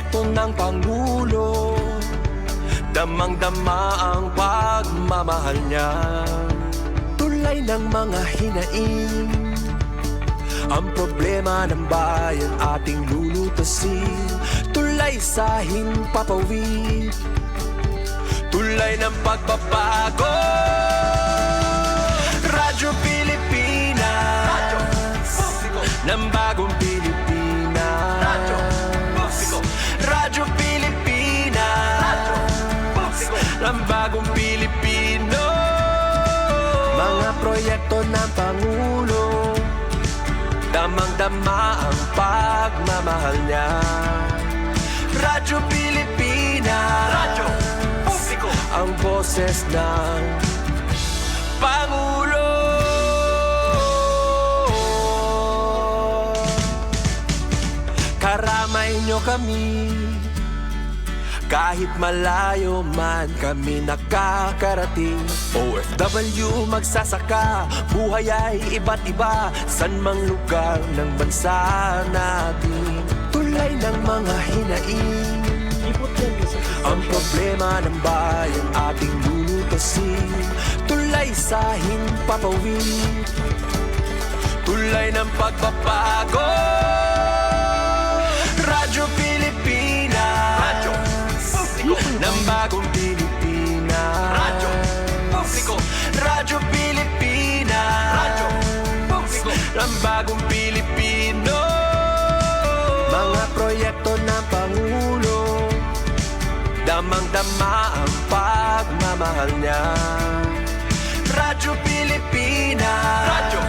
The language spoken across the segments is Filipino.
proyekto ng Pangulo, damang-dama ang pagmamahal niya. Tulay ng mga hinaing, ang problema ng bayan ating lulutasin. Tulay sa himpapawid, tulay ng pagbabago. Radyo Pilipinas, radyo publiko ng bagong Pilipinas. Radyo publiko, Radyo Pilipinas, radyo publiko ng bagong Pilipino. Mga proyekto ng Pangulo, damang-dama ang pagmamahal niya. Radyo Pilipinas, radyo publiko, ang boses ng Pangulo. Karamay nyo kami, kahit malayo man kami nakakarating. OFW magsasaka, buhay ay iba't iba, san mang lugar ng bansa natin. Tulay ng mga hinaing, ang problema ng bayan ating lulutasin. Tulay sa himpapawid, tulay ng pagbabago. Radyo Pilipinas, radyo publiko ng bagong Pilipinas. Radyo publiko, Radyo Pilipinas, radyo publiko ng bagong Pilipino. Mga proyekto ng Pangulo, damang-dama ang pagmamahal niya. Radyo Pilipinas, radyo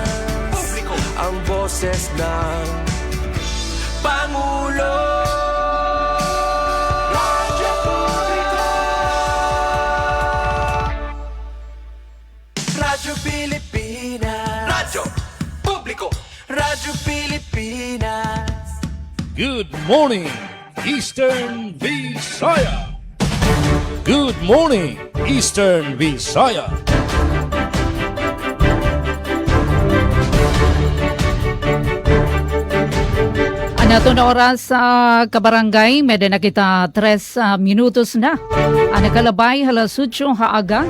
publiko, ang boses ng Pangulo. Radyo publiko, Radyo Pilipinas, radyo publiko, Radyo Pilipinas. Good morning, Eastern Visaya. Good morning, Eastern Visaya. Nato na oras sa kabarangay, mede na kita 3 minutos na. Anakalabay halas 8 haaga.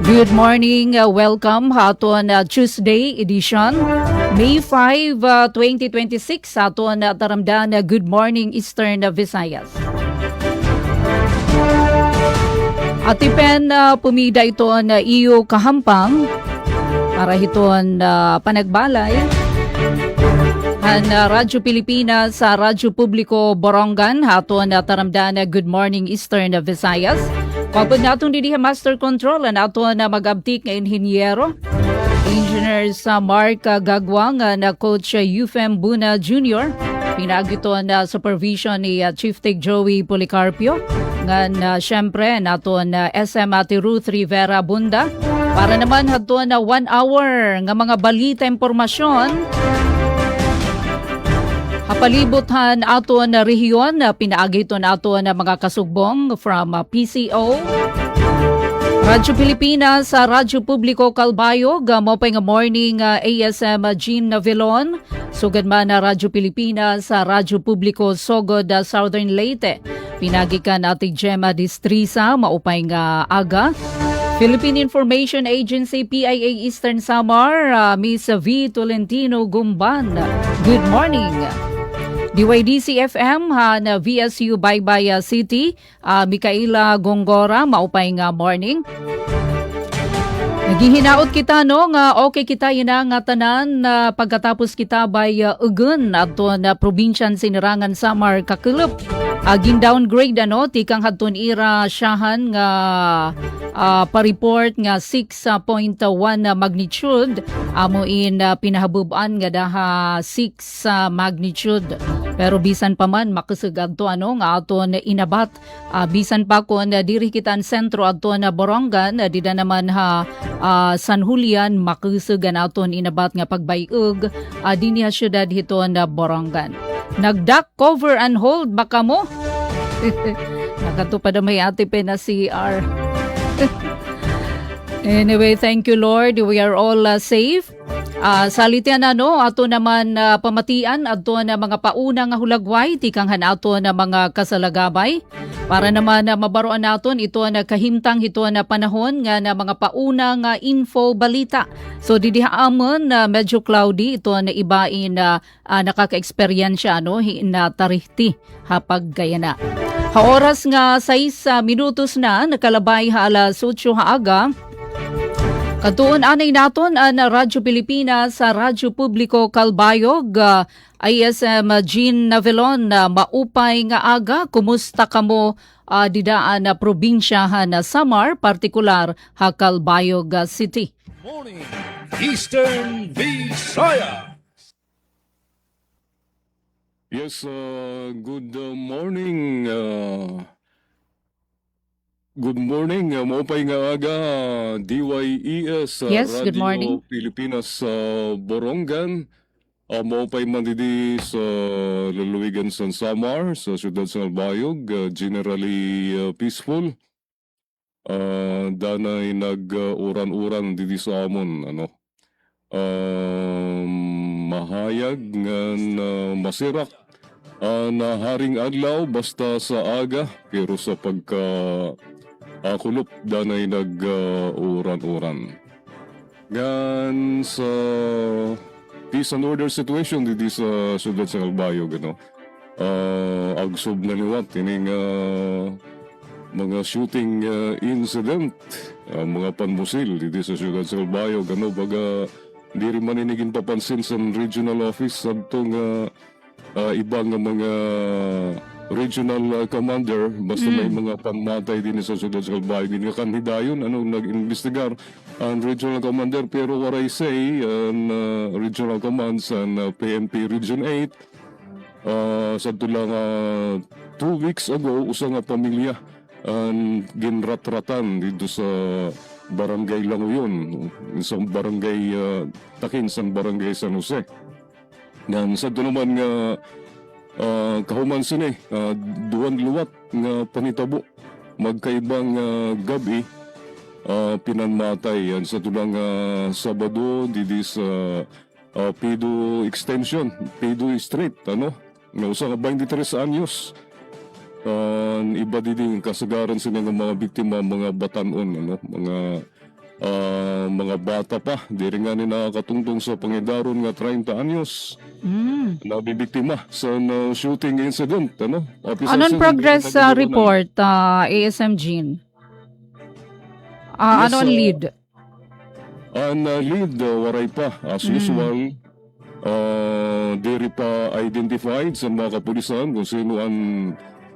Good morning, welcome haton Tuesday edition, May 5, 2026. Haton taramdan, good morning Eastern Visayas. Atipen pumida ito na iyo kahampang para hiton panagbalay ang Radyo Pilipinas sa Radyo Publiko Borongan haton taramdan good morning Eastern Visayas. Kapag natong didiha master control ang aton magabtik nga inhinyero Engineer sa Mark Gagwang na Coach Euphem Buna Jr. Pinagiton na supervision ni Chief Tech Joey Policarpio nga syempre naton SM Ate Ruth Rivera Bunda para naman hadto na 1 hour nga mga balita impormasyon hapalibutan aton na rehiyon pinaagiton aton na mga kasugbong from PCO Radyo Pilipinas sa Radyo Publiko Calbayog mo pa nga morning ASM Jean Navilon sugad man na Radyo Pilipinas sa Radyo Publiko Sogod Southern Leyte pinagikan ati Gemma Distrisa maupay nga aga. Philippine Information Agency PIA Eastern Samar Miss V Tolentino Gumban. Good morning. DYDC FM na VSU Baybay City Micaela Gongora maupay nga morning. Naghihinaot kita no nga okay kita ina nga tanan na pagkatapos kita by ugun adto na probinsyan sinirangan Samar Kakulop. Aging downgrade tikang hadton ira syahan nga pa-report nga 6.1 magnitude amuin pinahabuban nga daha 6 magnitude. Pero bisan pa man makasug adto nga aton inabat bisan pa kon diri kitan sentro adto na Borongan dida naman San Julian makasug aton inabat nga pagbayog dinhi syudad hiton na Borongan. Nagdak cover and hold baka mo. Nakatupad may ate pe na CR. Anyway, thank you Lord. We are all safe. Salitian ato naman pamatian ato na mga pauna nga hulagway tikanghan ato na mga kasalagabay para naman mabaroan naton ito na kahimtang ito na panahon nga na mga pauna nga info balita. So didihaamon na medyo cloudy ito na ibain na nakaka-eksperyensya na tarihti hapag gaya na. Haoras nga 6 minutos na nakalabay alas 8 haaga. Katuon anay naton ang Radyo Pilipinas sa Radyo Publiko Calbayog, ISM Jean Navelon, maupay nga aga, kumusta kamo didaan na probinsyahan na Samar, partikular ha Calbayog City. Morning, Eastern Visaya. Yes, good morning. Good morning, maupay nga aga, DYES, Yes, good morning. Radio Pilipinas Borongan. Maupay man didi sa luluwigan sa Samar, sa siyudad sa Albayog, generally peaceful. Danay nag-uran-uran didi sa amon, mahayag nga masirak. Na haring adlaw basta sa aga, pero sa kulop danay nag-uran-uran. Gan sa peace and order situation dito sa siyudad sa Calbayog, agsob na liwat ining mga shooting incident, mga panmusil dito sa siyudad sa Calbayog, baga di rin maninigin papansin sa regional office sabtong ibang mga regional commander, basta may mga panmatay din sa siyudad sa Calbayog. Din nga kanhidayon, nag-investigar ang regional commander, pero what I say, regional commands and PNP Region 8, sa tulang 2 weeks ago, usa nga pamilya ang ginrat-ratan dito sa barangay Languyon, sa barangay Takin, sa barangay San Jose. Yan, sa naman nga kahuman sini, duwan luwat nga panitabo, magkaibang gabi, pinanmatay. Yan, sa tulang Sabado, didi sa Pido Extension, Pido Street, nga usa nga 23 anyos. Iba din kasagaran sila ng mga biktima, mga batanon, mga bata pa, di rin nga nakakatungtong sa pangidaron nga 30 anyos. Nabibiktima sa shooting incident. Anong progress report, ASM Jean? Yes, ano ang lead? Ang lead, waray pa. As usual, di pa identified sa mga kapulisan kung sino ang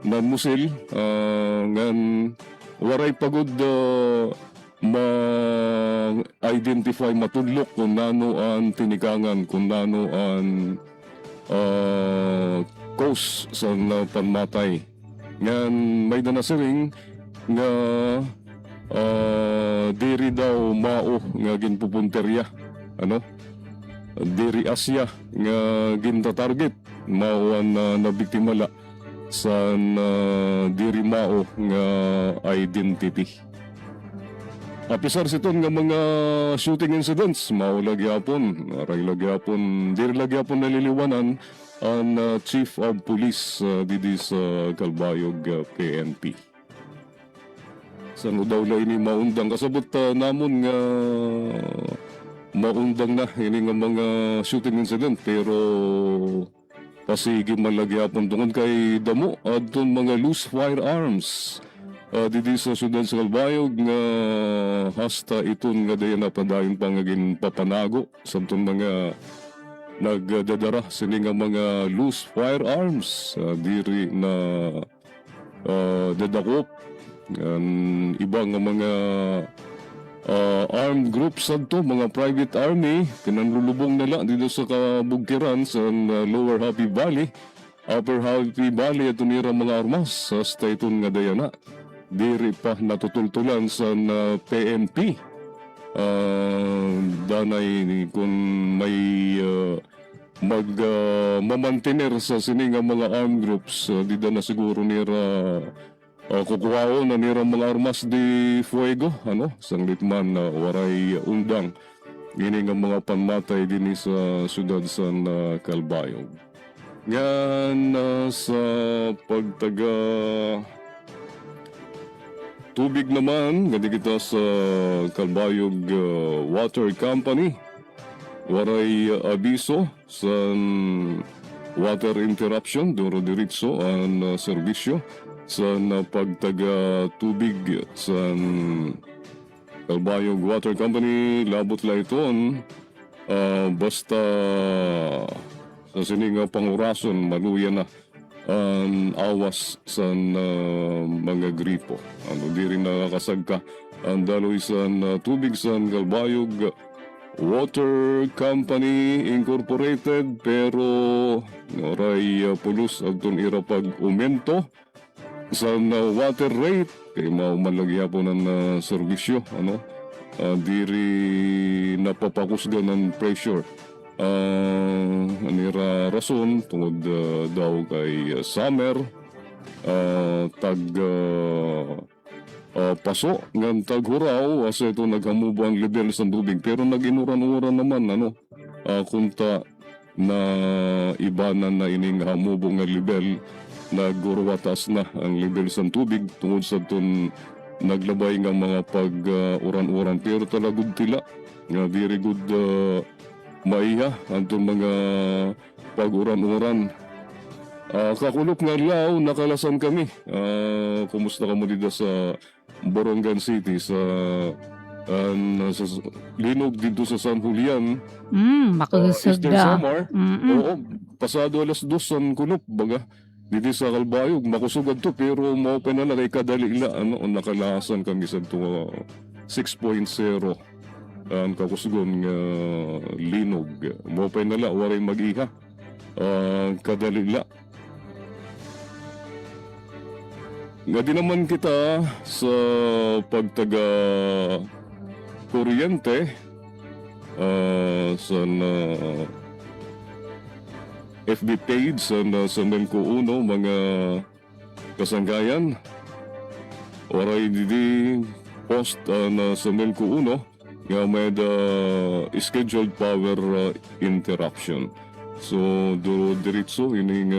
nanmusil. Ngan waray pagod ma-identify, matudlok kung nano ang tinikangan, kung nano ang cause sa panmatay. Ngan may danasiring nga diri daw mao nga ginpupunterya, diri Asya nga ginta-target, mao ang nabiktimala sa diri mao nga identity. Apisar siton nga mga shooting incidents, maulag yapon, diri lagyapon naliliwanan ang Chief of Police didi sa Calbayog PNP. Saan daw la ini maundang kasabot namon nga maundang na ini nga mga shooting incident, pero pasigi man lagyapon tungod kay damo adton mga loose firearms. Didi sa siyudad sa Calbayog nga hasta iton nga dayan na padayon pangagin papanago samtong mga nagdadara sini nga mga loose firearms diri na dadakop ibang mga armed groups adto, mga private army pinanlulubong nila dito sa kabugkiran sa Lower Happy Valley, Upper Happy Valley at tunira mga armas hasta iton nga dayana diri pa natutultulan sa PNP. Danay kung may mamantener sa sining mga armed groups, di na siguro nira kukuhaon na nira mga armas di fuego, sang litman waray undang Ngini nga mga panmatay din sa siyudad sa Calbayog. Yan sa pagtaga tubig naman, gadi kita sa Calbayog Water Company. Waray abiso sa water interruption, duro diritso ang serbisyo sa pagtaga tubig sa Calbayog Water Company. Labot la iton, basta sa sining pangurason, maluya na ang awas sa mga gripo. Ano di rin nakakasagka ang daloy sa tubig sa Calbayog Water Company Incorporated, pero oray pulos agton ira pag umento sa water rate kay maumalagya po ng serbisyo, ano, diri napapakusgan ng pressure. Anira rason tungod daw kay summer, tag paso ng taghuraw asa ito naghamubo ang level sa tubig, pero naginuran-uran naman, ano, kunta na ibanan na ining hamubo nga level, nagurwatas na ang level sa tubig tungod sa itong naglabay nga mga pag-uran-uran, pero talagod tila nga very good maiha ang mga pag-uran-uran. Kakulop nga law, nakalasan kami. Kumusta ka mo dito sa Borongan City, sa linog dito sa San Julian, Makusog Eastern da. Samar. Oo, pasado alas 2 ang kunop, baga. Dito sa Calbayog, makusugad to, pero ma-open na lang kay kadali ila, ano, nakalasan kami sa to 6.0. Ang kakusugon nga linog. Ma-open na lang, waray mag-iha. Kadali ila. Nga di naman kita sa pagtaga kuryente sa FB page sa Melco Uno, mga kasanggayan. Oray didi post na sa Melco Uno nga may scheduled power interruption. So diretso ining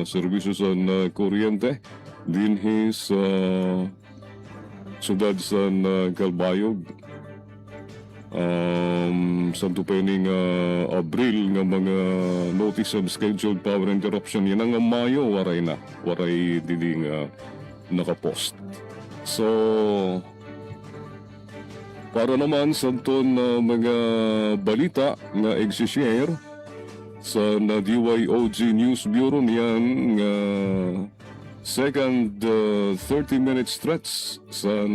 serbisyo sa kuryente din sa sudad sa Calbayog. Santo pening Abril nga mga notice of scheduled power interruption, yan ang Mayo waray dili nga nakapost. So para naman sa ton mga balita nga exi-share sa DYOG News Bureau, niyan nga second 30-minute stretch sa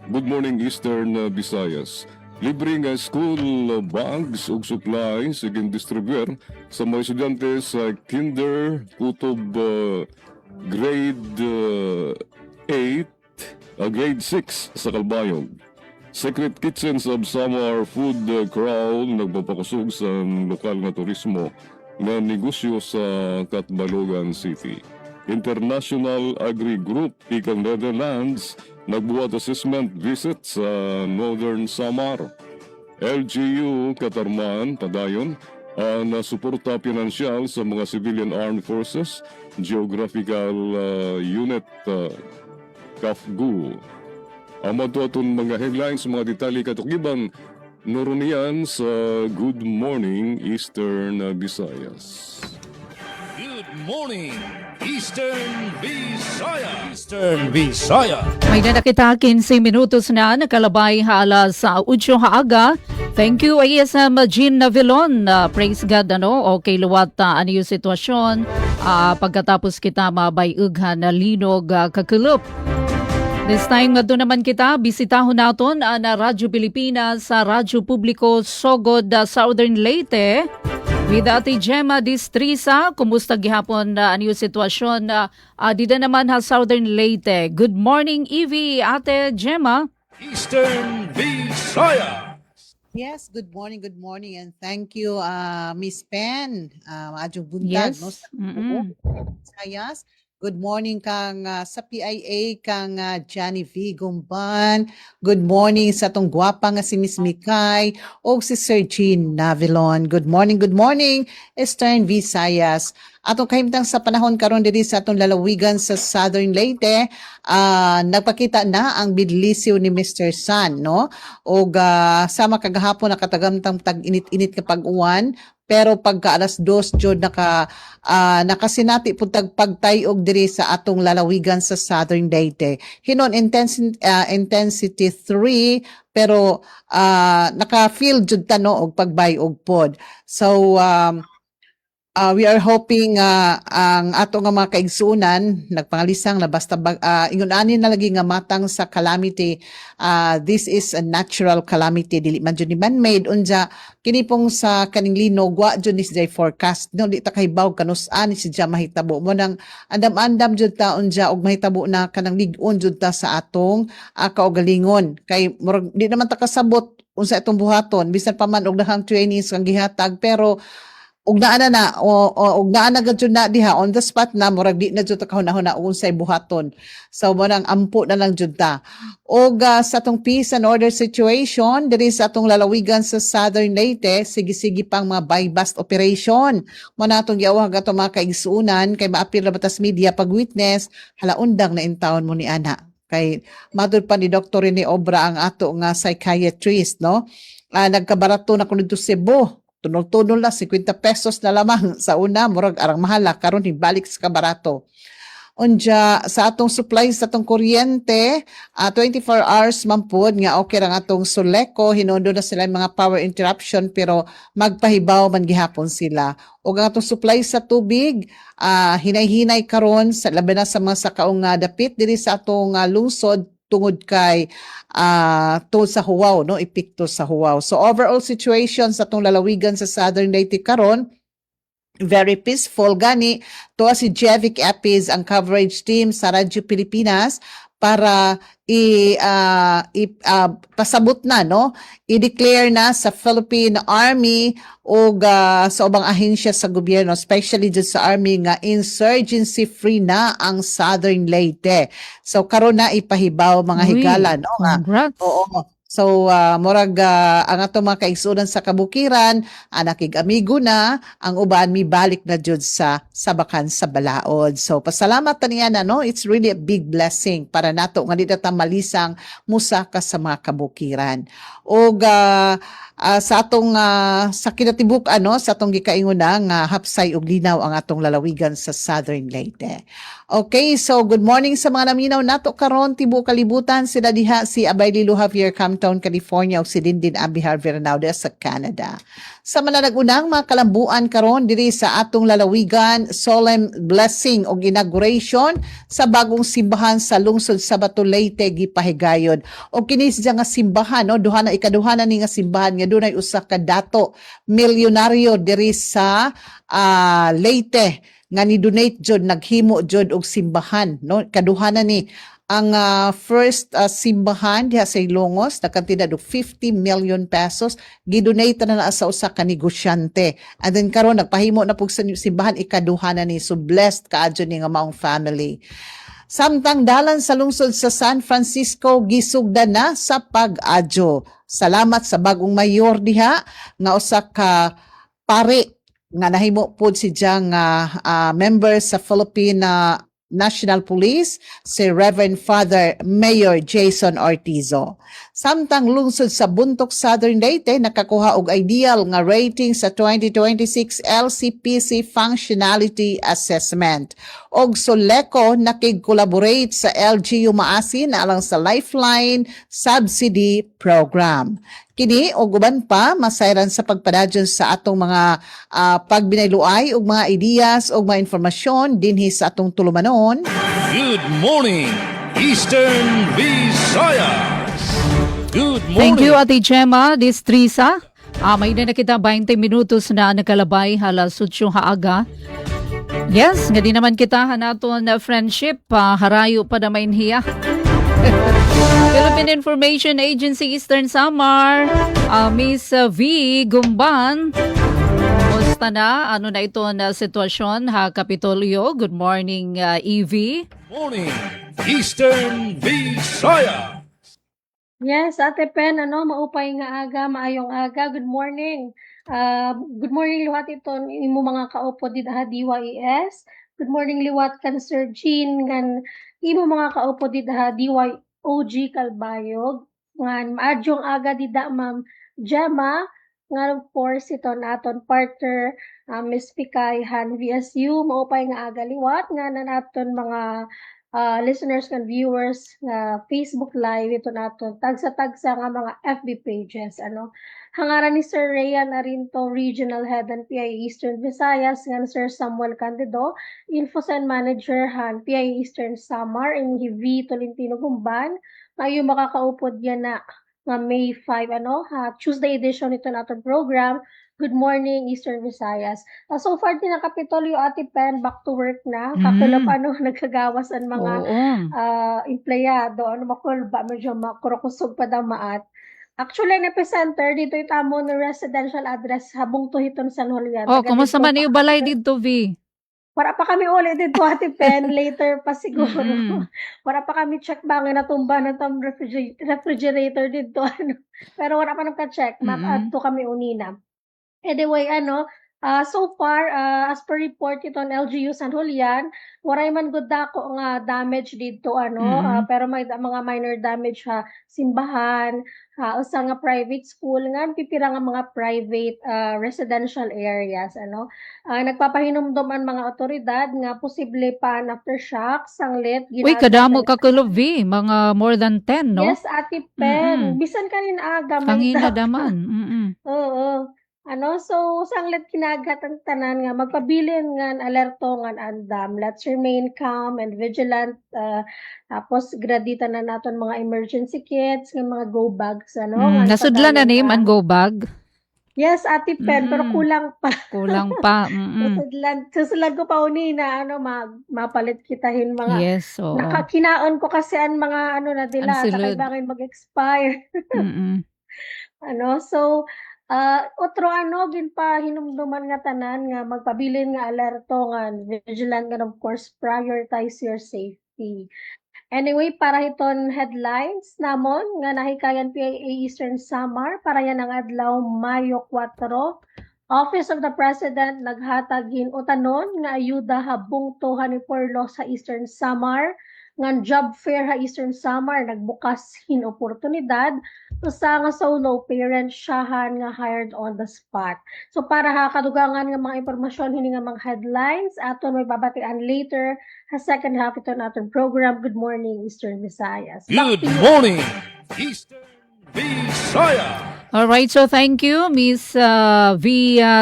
Good Morning Eastern Visayas. Libre nga school bags ug supplies siging distribuer sa mga estudyante sa kinder kutob grade 6 sa Calbayog. Secret Kitchens of Samar Food Crawl nagpapakusog sa lokal nga turismo nga negosyo sa Catbalogan City. International Agri Group ikang Netherlands nagbuhat assessment visit sa Northern Samar. LGU Katarman padayon ang suporta pinansyal sa mga civilian armed forces, geographical unit KAFGU. Amad to atong mga headlines, mga detalye katukiban noronian sa Good Morning Eastern Visayas. Good morning, Eastern Visayas. Eastern Visayas. May na nakita 15 minutos na nakalabay hala sa 8 haaga. Thank you ASM Jean Navilon. Praise God, ano, okay luwat ano yung sitwasyon. Pagkatapos kita mabayughan na linog kakulup. This time nga doon naman kita, bisitahon naton na Radyo Pilipinas sa Radyo Publiko Sogod, Southern Leyte. With Ate Gemma Distrisa, kumusta gihapon ano yung sitwasyon dito naman ha Southern Leyte. Good morning, Evie, Ate Gemma. Eastern Visayas. Yes, good morning, and thank you, Miss Pen, Adyo Bundag, Yes. no, sa Sayas. Good morning kang sa PIA kang Johnny V. Gumban. Good morning sa atong gwapa nga si Miss Mikay o si Sir Jean Navilon. Good morning, Eastern Visayas. Atong kahimtang sa panahon karon diri sa atong lalawigan sa Southern Leyte, nagpakita na ang bidlisyo ni Mr. Sun, no? Og sama kagahapon nakatagamtang tag-init-init ka pag-uwan, pero pagka alas 2 jud nakasinati pud tag pagtayog diri sa atong lalawigan sa Southern Leyte. Hinon intensity 3 pero naka-feel jud ta no og pagbayog pod. So we are hoping ang ato nga mga kaigsunan nagpangalisang na basta ingon ani na lagi nga matang sa calamity. This is a natural calamity, dili man jud ni man-made. Unja kini pong sa kaning linog wa jud ni siya forecast, no, di ta kahibaw kanus-an ni siya mahitabo mo nang andam-andam jud ta unja og mahitabo na kanang lig-on jud ta sa atong kaugalingon kay murag di naman ta kasabot unsa itong buhaton bisan pa man og dahang trainings kang gihatag, pero ug naa na gud jud na diha on the spot na murag di na jud ta kahuna-huna unsay buhaton. So mo nang ampo na lang jud ta. Og sa atong peace and order situation diri sa atong lalawigan sa Southern Leyte, sige-sige pang mga buy-bust operation. Mo na atong giawag ato mga kaigsuunan kay maapil na batas media pag witness halaundang na intawon mo ni ana. Kay matud pa ni Dr. Rene Obra ang ato nga psychiatrist, no? Nagkabarato na kuno dito Cebu. Tunol-tunol na 50 pesos na lamang sa una murag arang mahala karon hibalik sa kabarato. Unja sa atong supplies sa atong kuryente 24 hours man pod nga okay ra atong Suleco, hinundo na sila mga power interruption pero magpahibaw man gihapon sila. O ang atong supplies sa tubig hinay-hinay karon sa labi na sa mga sakaong dapit diri sa atong lungsod tungod kay tungod sa Huaw, no, epekto sa Huaw. So overall situation sa atong lalawigan sa Southern Leyte karon very peaceful gani. To si Jevic Epis ang coverage team sa Radyo Pilipinas para pasabot na, no, i-declare na sa Philippine Army o sa ubang ahensya sa gobyerno, especially dyan sa Army nga insurgency free na ang Southern Leyte. So karon na ipahibaw mga higala, no, nga. Congrats. Oo. So murag ang ato mga kaigsunan sa kabukiran nakig-amigo na ang uban mi balik na jud sa sabakan sa balaod. So pasalamat ta niya na, no, it's really a big blessing para nato nga dito ta malisang musaka sa mga kabukiran. Og sa atong sa kinatibuk sa atong gikaingon nga hapsay og linaw ang atong lalawigan sa Southern Leyte. Okay, so good morning sa mga naminaw nato karon tibuok kalibutan, sila diha si Abay Lilo Javier, Camptown, California, ug si Dindin Abihar Vernaude sa Canada. Sa mananagunang mga kalambuan karon diri sa atong lalawigan, solemn blessing o inauguration sa bagong simbahan sa lungsod sa Bato, Leyte gipahigayon. O kini siya nga simbahan, no, ikaduha na ni nga simbahan nga dunay usa ka dato milyonaryo diri sa Leyte nga ni donate jud, naghimo jud og simbahan, no, kaduha na ni ang first simbahan diha sa Ilongos nakantidad og 50 million pesos gidonate na sa usa ka negosyante, and then karon nagpahimo na pug sa simbahan ikaduha na ni. So blessed kaadyo ni nga maong family. Samtang dalan sa lungsod sa San Francisco gisugdan na sa pag-adyo. Salamat sa bagong mayor diha nga usa ka pare nga nahimo pod si diyang member sa Philippine National Police, si Reverend Father Mayor Jason Ortizo. Samtang lungsod sa Buntok, Southern Leyte nakakuha og ideal nga rating sa 2026 LCPC Functionality Assessment. Og Suleco nakig-collaborate sa LGU Maasin alang sa Lifeline Subsidy Program. Kini og uban pa masayran sa pagpadadyon sa atong mga pagbinayluay og mga ideas og mga informasyon dinhi sa atong tulumanon. Good morning, Eastern Visayas. Good morning. Thank you, Ate Gemma Distrisa. May na kita 20 minutos na nakalabay halas 8 haaga. Yes, nga di naman kita hanaton na friendship, harayo pa na mainhiya. Philippine Information Agency Eastern Samar, Miss V. Gumban, Kamusta na? Ano na ito na sitwasyon ha Kapitolyo? Good morning Evie. Morning, Eastern Visaya. Yes, Ate Pen, maupay nga aga, maayong aga. Good morning. Good morning liwat ito imo mga kaupo di daha DYES. Good morning liwat kan Sir Jean ngan imo mga kaupo di daha DYOG Kalbayog. Ngan maadyong aga di da Ma'am Gemma nga of course ito naton partner Miss Pikay Han VSU maupay nga aga liwat nga na naton mga listeners and viewers nga Facebook Live ito nato tagsa-tagsa nga mga FB pages hangaran ni Sir Rayan Arinto Regional Head ng PIA Eastern Visayas nga Sir Samuel Candido InfoSend Manager han PIA Eastern Samar and V Tolentino Gumban ngayon makakaupod yan na nga May 5 Tuesday edition ito nato program. Good morning, Eastern Visayas. So far, din ang Kapitolyo, Ate Pen, back to work na. Kakulap, nagkagawas ang mga empleyado. Makulba, medyo makurukusog pa daw maat. Actually, ang epicenter, dito itamo ng residential address, habong tuhiton San Julian. Kumusta man yung balay dito, V? Para pa kami ulit dito, Ate Pen, later pa siguro. Para pa kami check ba nga natumba na tong refrigerator dito. Pero wala pa nagka-check. Ato kami unina. Anyway, so far, as per report ito ng LGU San Julian, waray man gud dako nga damage dito, pero may mga minor damage simbahan, usa nga private school, nga pipira nga mga private residential areas, nagpapahinumdom ang mga otoridad nga posible pa ang aftershock, sanglit, Uy, kadamo kakulob, V. Mga more than 10, no? Yes, Ate Pen. Bisan kanin aga. Pangina daman. Oo. So sanglit kinagat ang tanan nga magpabilin nga alerto nga andam. Let's remain calm and vigilant. Tapos gradita na naton mga emergency kits, nga mga go bags Nasudlan na name ang go bag. Yes, Ate Pen, pero kulang pa. Kulang pa. Susulag ko pa uni na mapalit kitahin mga. Yes, oo. Nakakinaon ko kasi ang mga na dila sa kailangan mag-expire. So otro ginpa hinumduman nga tanan nga magpabilin nga alerto nga vigilant nga of course prioritize your safety. Anyway, para iton headlines namon nga nahikayan PIA Eastern Samar para yan ang adlaw Mayo 4. Office of the President naghatag utanon nga ayuda habung 204 sa Eastern Samar nga job fair Eastern Samar nagbukas oportunidad usa nga solo parent siyahan nga hired on the spot. So para kadugangan nga mga impormasyon hini nga mga headlines aton may babatian later second half ito naton program. Good morning Eastern Visayas. Good morning, Eastern Visaya. All right, so thank you Miss V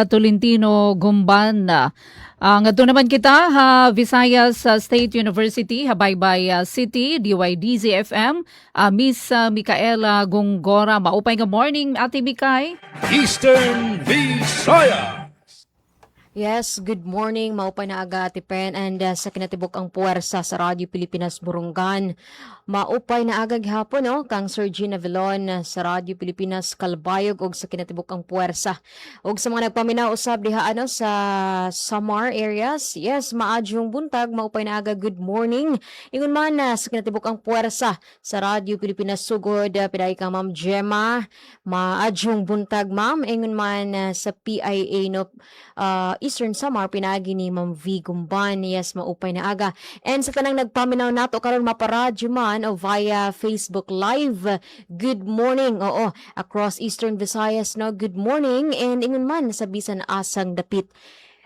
Tolentino Gumban. Ngadto naman kita Visayas State University, Habaybay City, DYDZ-FM, Miss Micaela Gongora. Maupay nga morning, Ate Mikay. Eastern Visaya. Yes, good morning. Maupay na aga, Ate Pen, and sa kinatibok ang puwersa sa Radyo Pilipinas Burungan. Maupay na aga gihapon kang Sir Gina Vilon sa Radyo Pilipinas Kalbayog og sa kinatibok ang puwersa. Og sa mga nagpaminaw usab diha sa Samar areas. Yes, maadyong buntag, maupay na aga, good morning. Ingon man sa kinatibok ang puwersa sa Radyo Pilipinas sugod piday kang Ma'am Gemma. Maadyong buntag, Ma'am. Ingon man sa PIA Eastern Samar pinagi ni Ma'am V Gumban. Yes, maupay na aga. And sa tanang nagpaminaw nato karon maparadyo man o via Facebook Live. Good morning. Oo, across Eastern Visayas good morning. And ingon man sa bisan asang dapit.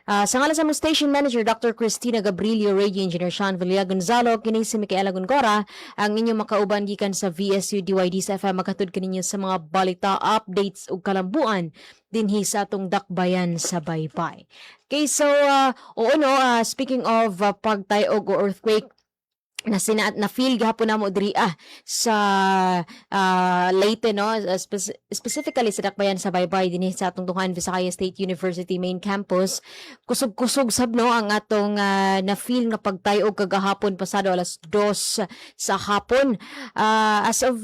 Sa ngalan sa mong station manager, Dr. Cristina Gabrilio, Radio Engineer Sean Villa Gonzalo, kini si Micaela Gongora, ang inyong makauban gikan sa VSU DYD sa FM, makatud kaninyo sa mga balita, updates ug kalambuan dinhi sa atong dakbayan sa baybay. Okay, so speaking of pagtayog o earthquake, na feel gihapon namo diri sa Leyte, no, specifically sa Dakbayan sa Baybay dinhi sa atong Tungan Visayas State University main campus. Kusog-kusog sab no ang atong na feel nga pagtayog kagahapon pasado alas 2 sa hapon. As of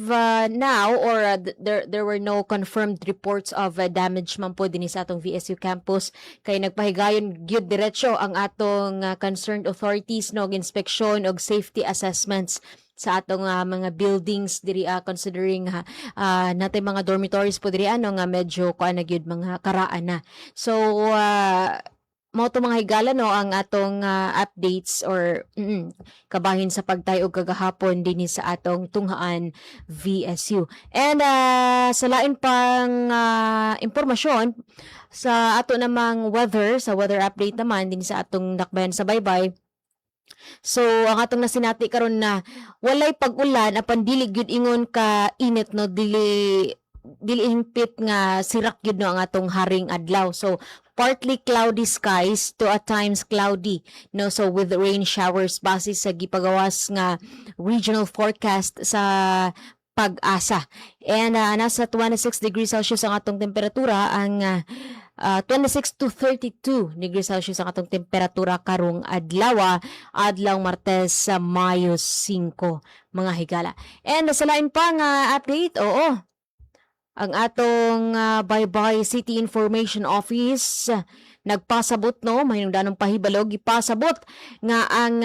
now, or there were no confirmed reports of damage man po dinhi sa atong VSU campus, kay nagpahigayon gyud diretso ang atong concerned authorities no inspeksyon og safety assessments sa atong mga buildings diri, considering natay mga dormitories po diri ano nga medyo kuan na gyud mga karaan na. So mao to mga higala no ang atong updates or kabahin sa pagtayog kagahapon dinhi sa atong tunghaan VSU. And sa lain pang impormasyon sa ato namang weather, sa weather update naman din sa atong Dakbayan sa Baybay. So ang atong nasinati karon na walay pag-ulan apan dili gyud ingon ka init no, dili hingpit nga sirak gyud no ang atong haring adlaw. So partly cloudy skies to at times cloudy no, so with rain showers base sa gipagawas nga regional forecast sa Pag-asa. And nasa 26 degrees Celsius ang atong temperatura, ang 26 to 32 degrees Celsius ang atong temperatura karong adlaw Martes sa Mayo 5 mga higala. And sa lain pa nga update, ang atong Baybay City Information Office nagpasabot no, mahinungdanong pahibalog, ipasabot nga ang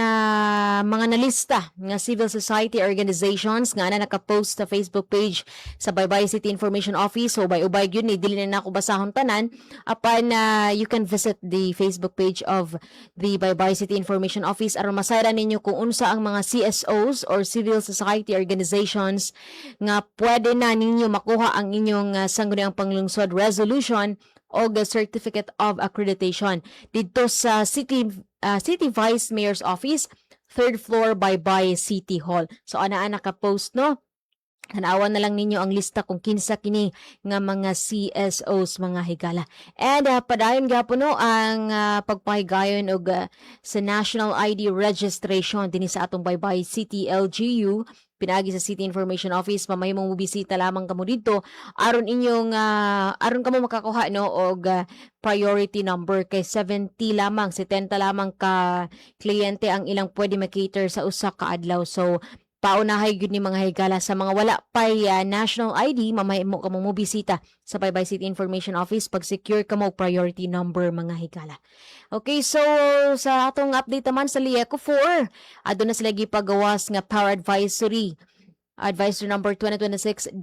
mga nalista nga civil society organizations nga na nakapost sa Facebook page sa Baybay City Information Office. So ubay gyud ni dili na ako basahon tanan, apan you can visit the Facebook page of the Baybay City Information Office aron masayran ninyo kung unsa ang mga CSOs or civil society organizations nga pwede na ninyo makuha ang inyong sangguniang panglungsod resolution o Certificate of Accreditation dito sa City Vice Mayor's Office, 3rd floor Baybay City Hall. So ana naka-post no. Tanawan na lang ninyo ang lista kung kinsa kini nga mga CSOs mga higala. And padayon gyapon no ang pagpahigayon og sa National ID registration dinhi sa atong Baybay City LGU. Pinagi sa City Information Office, mamay mong mubisita lamang kamo dito aron inyong aron kamo makakuha no og priority number, kay 70 lamang, 70 lamang ka kliyente ang ilang pwede ma-cater sa usa ka adlaw. So paunahay gyud ni mga higala sa mga wala pay national ID, mamay mo kamo mobisita sa Baybay City Information Office pag secure kamo priority number mga higala. Okay, so sa atong update naman sa LIECO 4, adto na sila gipagawas nga Power Advisory number 2026-033.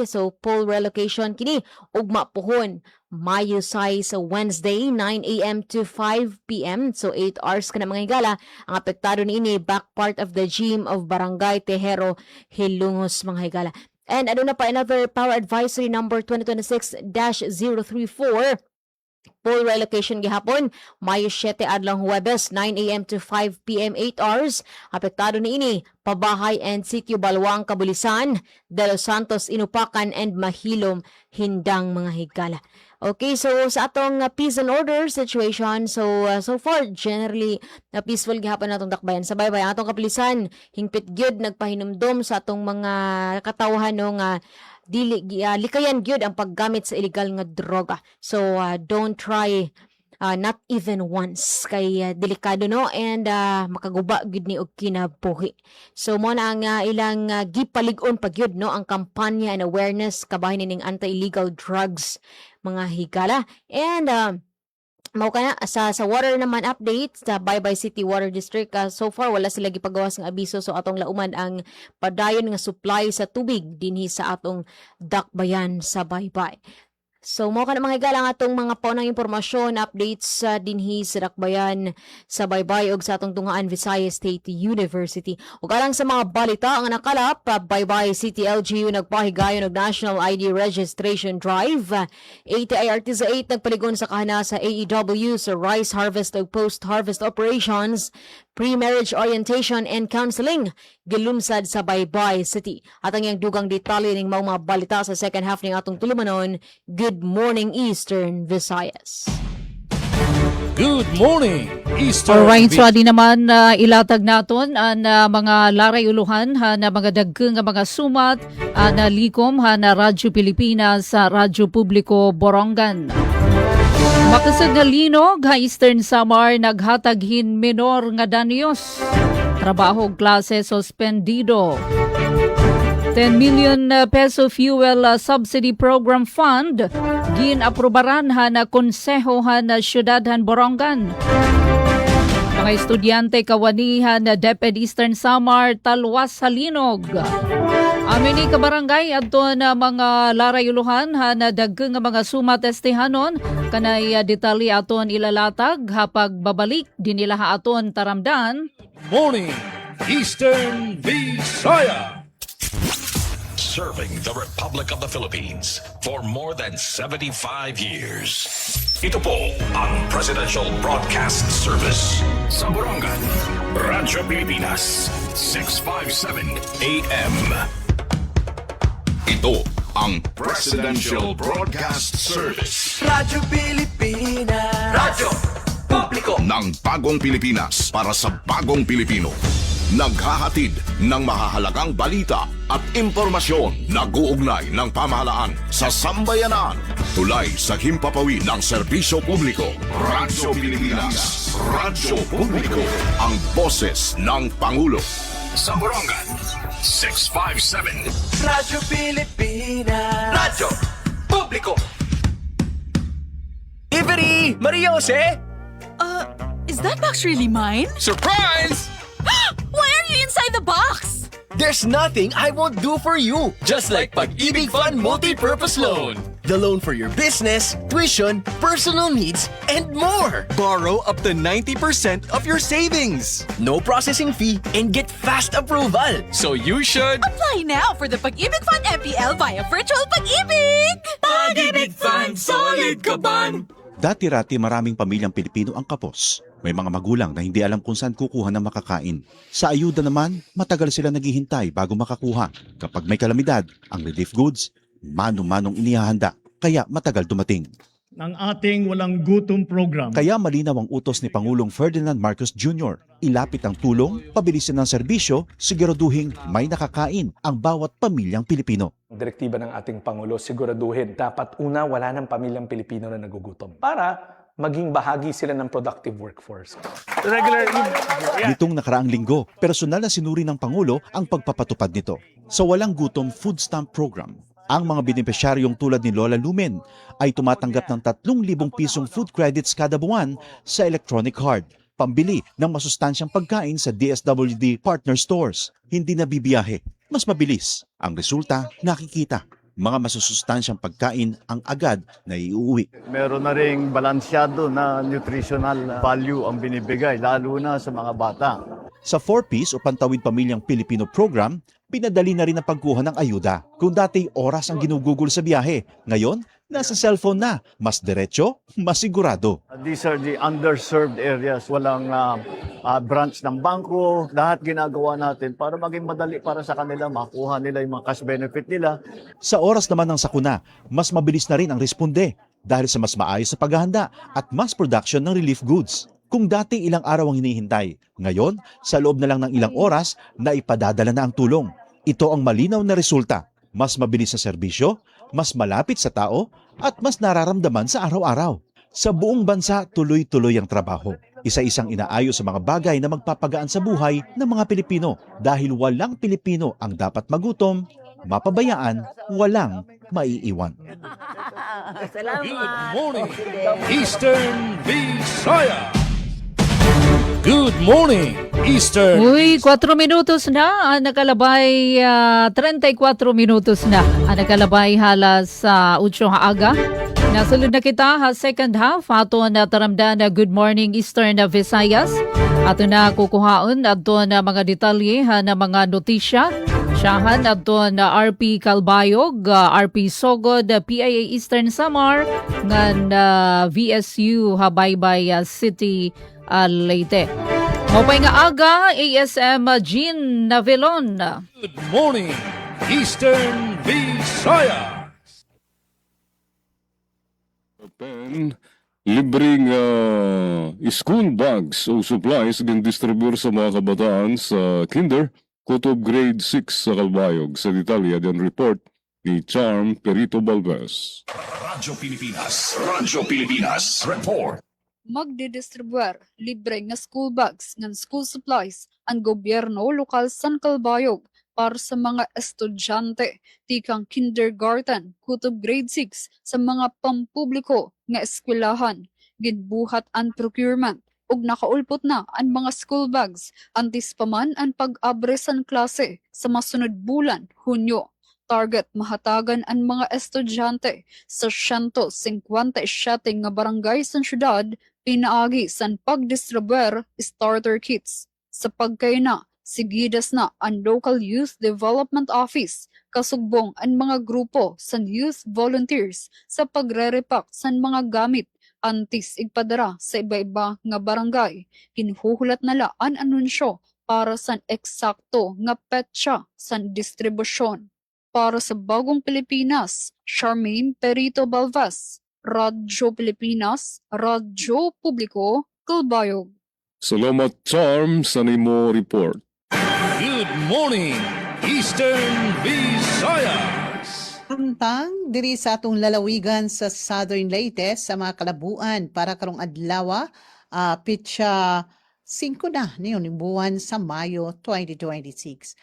So poll relocation kini ugma pohon Mayo sa Wednesday 9 a.m. to 5 p.m. So 8 hours ka na mga higala. Ang apektado niini back part of the gym of Barangay Tejero, Hilongos mga higala. And ano na pa another Power Advisory number 2026-034. Poll relocation gihapon Mayo 7 adlong Huwebes 9 a.m. to 5 p.m. 8 hours. Apektado niini Pabahay and Sitio Balwang, Kabulisan, De Los Santos, Inupacan and Mahilom, Hindang mga higala. Okay, so sa atong peace and order situation, so far generally peaceful gihapon natong Dakbayan sa Baybay. Atong kapulisan hingpit gyud nagpahinumdom sa atong mga katawhan no nga dili likayan gyud ang paggamit sa illegal nga droga. So don't try not even once, kay delikado no, and makaguba gyud ni og kinabuhi. So mo na ang ilang gipalig-on pa gyud no ang kampanya and awareness kabahin ning anti-illegal drugs mga higala. And mao kana sa water naman update sa Baybay City Water District, so far wala sila gipagawas ng abiso, so atong lauman ang padayon nga supply sa tubig dinhi sa atong Dakbayan sa Baybay. So mo kana mga higala ang atong mga paunang impormasyon, updates dinhi sa Dakbayan sa Baybay ug sa atong Tungaan Visayas State University. Ug alang sa mga balita ang nakalap, Baybay City LGU nagpahigayon og National ID Registration Drive. ATIRT sa 8 nagpaligon sa kahana sa AEW sa rice harvest ug post-harvest operations, pre-marriage orientation and counseling gilumsad sa Baybay City. At ang iyang dugang detalye ning mga balita sa second half ning atong tulumanon. Good morning Eastern Visayas. Good morning, Eastern Alright, so Visayas. adi naman ilatag naton ang mga laray uluhan na mga dagkeng nga mga sumat na likom na Radyo Pilipinas sa Radyo Publiko Borongan. Makasag na linog ha Eastern Samar naghataghin menor nga danyos. Trabaho klase suspendido. 10 million peso fuel subsidy program fund ginaprobaran na konsehohan na syudadhan Borongan. Mga estudyante kawanihan na DepEd Eastern Samar talwas sa linog. Amin ni kabarangay adto na mga larayuluhan na daghang nga mga sumatestehanon kanay detalye aton ilalatag hapag babalik dinila aton taramdan. Morning, Eastern Visayas. Serving the Republic of the Philippines for more than 75 years. Ito po ang Presidential Broadcast Service sa Borongan, Radyo Pilipinas, 657 AM. Ito ang Presidential Broadcast Service Radyo Pilipinas. Radyo Publiko. ng Bagong Pilipinas para sa Bagong Pilipino. Naghahatid ng mahahalagang balita at impormasyon na guugnay ng pamahalaan sa sambayanan. Tulay sa himpapawid ng serbisyo publiko. Radyo Pilipinas. Radyo Publiko. Ang boses ng Pangulo. Sa Borongan, 657. Radyo Pilipinas. Radyo Publiko. Iveri! Maria Jose! Is that box really mine? Surprise! Why are you inside the box? There's nothing I won't do for you. Just like Pag-ibig Fund Multi-Purpose Loan. The loan for your business, tuition, personal needs, and more. Borrow up to 90% of your savings. No processing fee and get fast approval. So you should... Apply now for the Pag-ibig Fund MPL via Virtual Pag-ibig! Pag-ibig Fund, solid ka ban! Dati-rati maraming pamilyang Pilipino ang kapos. May mga magulang na hindi alam kung saan kukuha ng makakain. Sa ayuda naman, matagal sila naghihintay bago makakuha. Kapag may kalamidad, ang relief goods, mano-manong inihahanda, kaya matagal dumating. Ng ating walang gutom program. Kaya malinaw ang utos ni Pangulong Ferdinand Marcos Jr. Ilapit ang tulong, pabilisin ang serbisyo, siguraduhin may nakakain ang bawat pamilyang Pilipino. Direktiba ng ating Pangulo, siguraduhin dapat una wala ng pamilyang Pilipino na nagugutom para maging bahagi sila ng productive workforce. Nitong nakaraang linggo, personal na sinuri ng Pangulo ang pagpapatupad nito. Sa Walang Gutom Food Stamp Program, ang mga benepisyaryong tulad ni Lola Lumen ay tumatanggap ng 3,000 pisong food credits kada buwan sa electronic card, pambili ng masustansyang pagkain sa DSWD partner stores. Hindi na bibiyahe, mas mabilis. Ang resulta, nakikita. Mga masusustansyang pagkain ang agad na iuwi. Meron na ring balansyado na nutritional value ang binibigay, lalo na sa mga bata. Sa 4Ps o Pantawid Pamilyang Pilipino program, pinadali na rin ang pagkuha ng ayuda. Kung dati oras ang ginugugol sa biyahe, ngayon nasa cellphone na, mas diretso, mas sigurado. These are the underserved areas. Walang branch ng bangko. Lahat ginagawa natin para maging madali para sa kanila, makuha nila yung mga cash benefit nila. Sa oras naman ng sakuna, mas mabilis na rin ang responde dahil sa mas maayos sa paghahanda at mass production ng relief goods. Kung dati ilang araw ang hinihintay, ngayon sa loob na lang ng ilang oras na ipadadala na ang tulong. Ito ang malinaw na resulta. Mas mabilis sa serbisyo, mas malapit sa tao, at mas nararamdaman sa araw-araw. Sa buong bansa, tuloy-tuloy ang trabaho. Isa-isang inaayos sa mga bagay na magpapagaan sa buhay ng mga Pilipino dahil walang Pilipino ang dapat magutom, mapabayaan, walang maiiwan. Good morning, Eastern Visayas. Good morning, Eastern. Uy, 4 minutos na ang nakalabay, 34 minutos na ang nakalabay halas sa 8 haaga. Nasulod na kita ha second half ato na taramdan na Good Morning Eastern Visayas. Ato na kukuhaon ato na mga detalye ha, na mga notisya. Siyahan ato na RP Calbayog, RP Sogod, PIA Eastern Samar, ngan VSU Habaybay City Leyte. Mopay nga aga, ASM Jean Navelon. Good morning, Eastern Visayas. Pen, libreng school bags o supplies din-distribute sa mga kabataan sa kinder, kutob grade 6 sa Calbayog. Sa detalye, yan report ni Charm Perito Balvez. Radyo Pilipinas, report. Magdidistribuer libre nga school bags ng school supplies ang gobyerno lokal San Calbayog para sa mga estudyante tikang kindergarten kutob grade 6 sa mga pampubliko nga eskwelahan. Ginbuhat ang procurement ug nakaulpot na ang mga school bags antes pa man ang pag-abre san klase sa masunod bulan Hunyo. Target mahatagan ang mga estudyante sa 157 nga barangay sa syudad pinaagi san pagdistribuer starter kits. Sa pagkayna, sigidas na ang Local Youth Development Office kasugbong ang mga grupo sa youth volunteers sa pagre-repack san mga gamit antis igpadara sa iba-iba nga barangay. Kinhuhulat nala ang anunsyo para sa eksakto nga petsa sa distribusyon. Para sa Bagong Pilipinas, Charmaine Perito Balvez, Radyo Pilipinas, Radyo Publiko, Calbayog. Salamat, Charm, sa nimo report. Good morning, Eastern Visayas. Tuntang diri sa atong lalawigan sa Southern Leyte sa mga kalabuan para karong adlaw, pitsa 5 na niyon buwan sa Mayo 2026.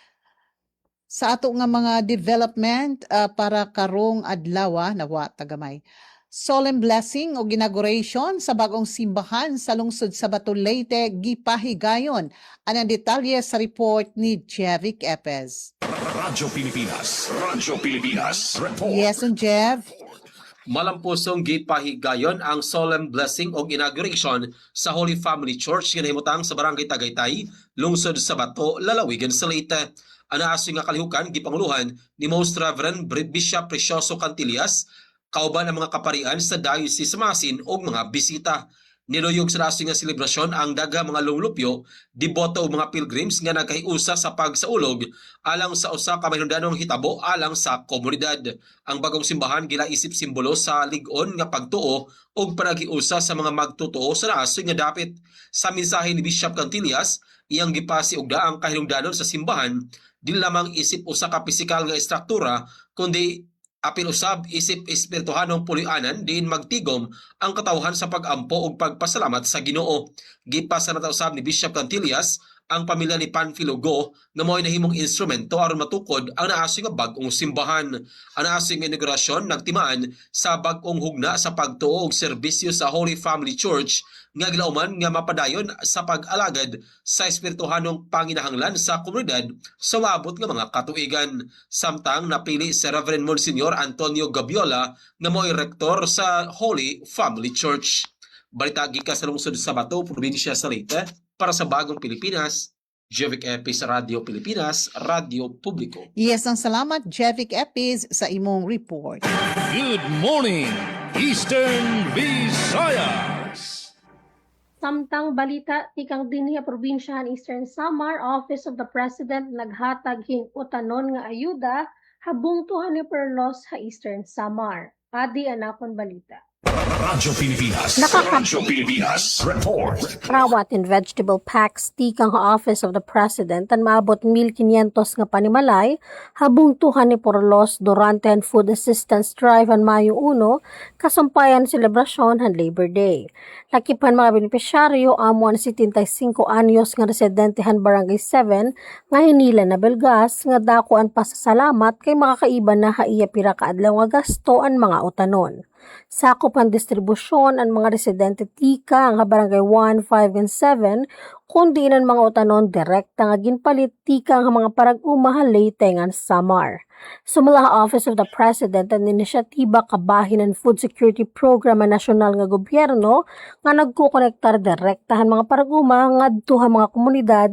Sa ato nga mga development para karong adlaw nawa tagamay. Solemn blessing o inauguration sa bagong simbahan sa lungsod sa Bato Leyte gipahigayon. Anang detalye sa report ni Jevic Epez. Radyo Pilipinas, report. Yes, Jev. Malampusong gipahigayon ang solemn blessing o inauguration sa Holy Family Church nga nahimutang sa Barangay Tagaytay, lungsod sa Bato, lalawigan sa Leyte. Anaasyo nga kalihukan gipanguluhan ni Most Reverend Bishop Precioso Cantillas, kauban ang mga kaparian sa Diocese Masin o mga bisita. Niluyog sa nasyo nga selebrasyon ang daga mga lunglupyo, deboto o mga pilgrims nga nagkahiusa sa pagsaulog alang sa usa ka mahinungdanong hitabo alang sa komunidad. Ang bagong simbahan ginaisip simbolo sa lig-on nga pagtuo o panagiusa sa mga magtutuo sa nasyo nga dapit. Sa mensahe ni Bishop Cantillas, iyang gipasiugda ang kahinungdanon sa simbahan di lamang isip usa ka pisikal nga estruktura kundi apil usab isip espirituhanong pulianan diin magtigom ang katawhan sa pag-ampo ug pagpasalamat sa Ginoo. Gipasa na usab ni Bishop Cantillas ang pamilya ni Panfilo Go nga mo'y nahimong instrumento aron matukod ang naasyo nga bag-ong simbahan. Ang naasyo nga inaugurasyon nagtimaan sa bag-ong hugna sa pagtuo og serbisyo sa Holy Family Church nga gilauman nga mapadayon sa pag-alagad sa espirituhanong panginahanglan sa komunidad sa maabot nga mga katuigan. Samtang napili si Reverend Monsignor Antonio Gabiola nga mo'y rektor sa Holy Family Church. Balita gikas sa lungsod sa Bato, probinsya sa Leyte, para sa Bagong Pilipinas, Jevic Epis sa Radyo Pilipinas, Radyo Publiko. Yes, ang salamat Jevic Epis sa imong report. Good morning, Eastern Visayas. Samtang balita tikang dinhi probinsyahan Eastern Samar, Office of the President naghatag utanon nga ayuda habung 200 per loss sa Eastern Samar. Adi anakon balita. Radyo Pilipinas, report. Rawat and vegetable packs tikang Office of the President ang maabot 1,500 nga panimalay habung 200 por los durante ang Food Assistance Drive ang Mayo 1 kasampayan selebrasyon han Labor Day. Lakipan mga benepisyaryo amo ang 75 anyos nga residente han Barangay 7 nga hinila na belgas nga dako ang pasasalamat kay makakaiban na haiya pira ka adlaw nga gasto ang mga utanon. Sakop ang distribusyon ang mga residente tika ang Barangay 1, 5, and 7 kundi ang mga utanon direkta nga ginpalit tika ang mga parag-umahal Leyte nga Samar. Sumala Office of the President ang inisyatiba kabahin ng Food Security Program ang nasyonal nga gobyerno nga nagkukonektar direktahan mga parag-uma nga duha mga komunidad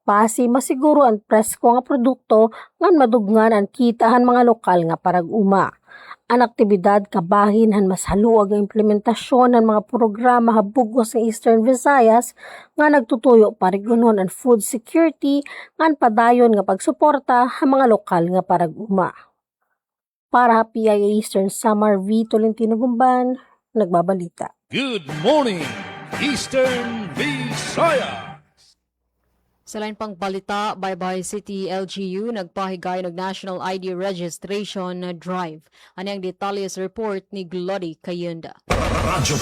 pasi masiguro ang presko nga produkto nga madugnan ang kitahan mga lokal nga parag-uma. Ang aktibidad kabahin han mas haluag ang implementasyon ng mga programa habugos sa Eastern Visayas nga nagtutuyo parigunon ang food security nga padayon nga pagsuporta sa mga lokal nga parag-uma. Para PIA Eastern Samar, V. Tolentino Gumban, nagbabalita. Good morning, Eastern Visayas. Sa lain pang balita, Baybay City LGU nagpahigay ng National ID Registration Drive. Ano ang detalye sa report ni Glody Kayunda. Radyo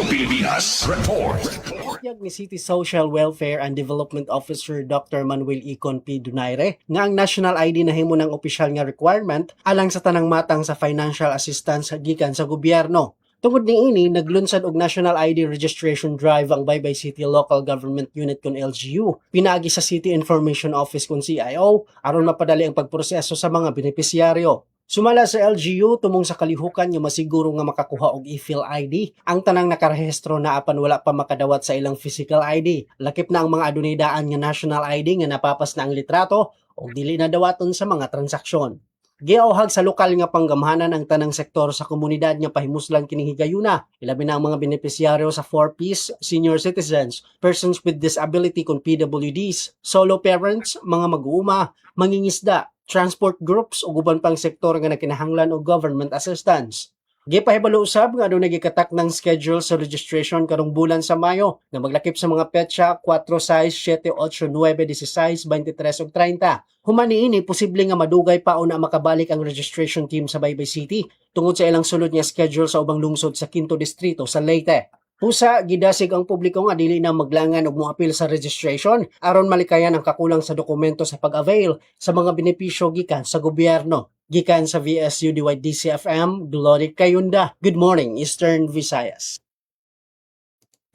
Pilipinas Report. Pahayag ni City Social Welfare and Development Officer Dr. Manuel Icon P. Donaire nga ang National ID nahimo ng opisyal nga requirement alang sa tanang matang sa financial assistance gikan sa gobyerno. Tungod niini, naglunsad og National ID Registration Drive ang Baybay City Local Government Unit kon LGU. Pinaagi sa City Information Office kon CIO aron mapadali ang pagproseso sa mga benepisyaryo. Sumala sa LGU tumong sa kalihukan nga masiguro nga makakuha og e-fill ID ang tanang nakarehistro na apan wala pa makadawat sa ilang physical ID. Lakip na ang mga adunay daan nga national ID nga napapas na ang litrato o dili na dawaton sa mga transaksyon. Giauhag sa lokal nga panggamhanan ang tanang sektor sa komunidad nga pahimuslan kining higayuna. Ilabi na ang mga benepisyaryo sa 4Ps, senior citizens, persons with disability kon PWDs, solo parents, mga mag-uuma, mangingisda, transport groups ug uban pang sektor nga nakinahanglan og government assistance. Gipahibalo usab nga adunay gikatak ng schedule sa registration karong bulan sa Mayo nga maglakip sa mga petsa 4, 6, 7, 8, 9, 16, 23 ug 30. Human niini posible nga madugay pa o na makabalik ang registration team sa Baybay City tungod sa ilang sulod nga schedule sa ubang lungsod sa 5th distrito sa Leyte. Pusa, gidasig ang publiko nga dili na maglangan og moapil sa registration aron malikayan ang kakulang sa dokumento sa pag-avail sa mga benepisyo gikan sa gobyerno. Gikan sa VSU DCFM, Glody Kayunda. Good morning, Eastern Visayas.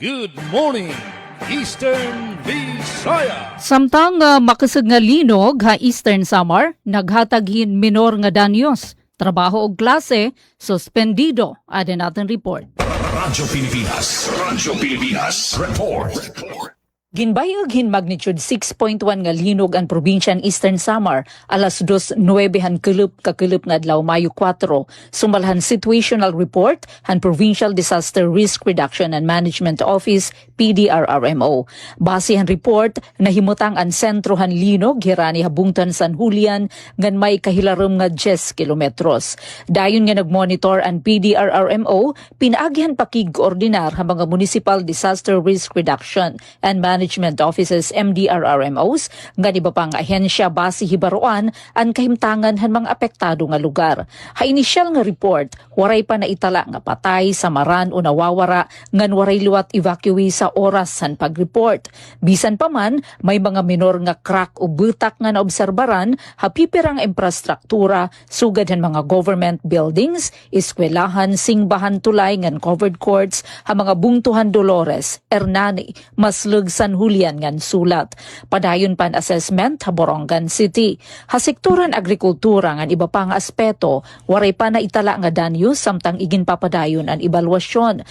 Good morning, Eastern Visayas. Samtang makasag nga linog ha Eastern Samar, naghataghin minor nga danyos. Trabaho og klase, suspendido. Adin natin report. Radyo Pilipinas Report. Ginbayaghin magnitude 6.1 nga linog ang probinsyan Eastern Samar alas 2:09 kakilip nga adlaw Mayo 4. Sumalhan situational report han Provincial Disaster Risk Reduction and Management Office PDRRMO. Base han report nahimutang ang sentro han linog hirani habungtan San Julian ngan may kahilarom nga 10 kilometros. Dayon nga nagmonitor ang PDRRMO pinaagihan pakig-koordinar ang mga Municipal Disaster Risk Reduction and Management Offices MDRRMOs nga iba pang ahensya base hibaruan ang kahimtangan han mga apektado nga lugar. Ha inisyal nga report waray pa naitala nga patay, samaran o nawawara ngan waray luwat evacuee sa oras han pag-report. Bisan pa man may mga minor nga crack o butak nga naobserbaran hapipirang infrastruktura sugad han mga government buildings, eskwelahan, singbahan tulay ngan covered courts ha mga bungtuhan Dolores, Hernani, Maslug, San Julian ngan sulat. Padayon pan assessment ha Borongan City. Ha sektoran agrikultura ngan iba pang aspeto, waray pa na itala nga danyo samtang igin papadayon ang ebalwasyon.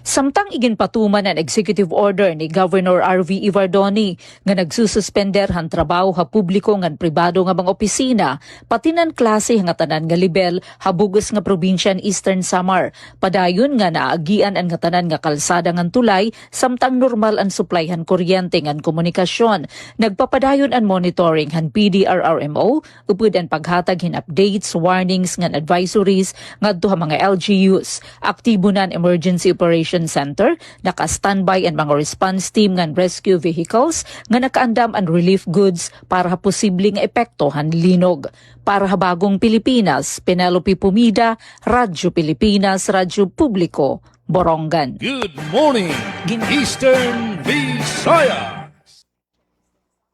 Samtang igin patuman ang executive order ni Governor R.V. Ivardoni nga nagsususpender han trabaho ha publiko ngan pribado nga mga opisina, pati nan klase nga tanan nga libel habugos nga probinsyan Eastern Samar. Padayon nga naagian ang nga tanan nga kalsada ngan tulay samtang normal ang supply han kuryente ngan komunikasyon. Nagpapadayon ang monitoring han PDRRMO upod ang paghatag hin updates, warnings ngan advisories ngadto ha mga LGUs. Aktibo nan Emergency Operations Center, naka-standby ang mga response team ngan rescue vehicles nga nakaandam ang relief goods para ha posibleng epekto han linog. Para ha Bagong Pilipinas, Penelope Pumida, Radyo Pilipinas, Radyo Publiko, Borongan. Good morning, Eastern Visayas.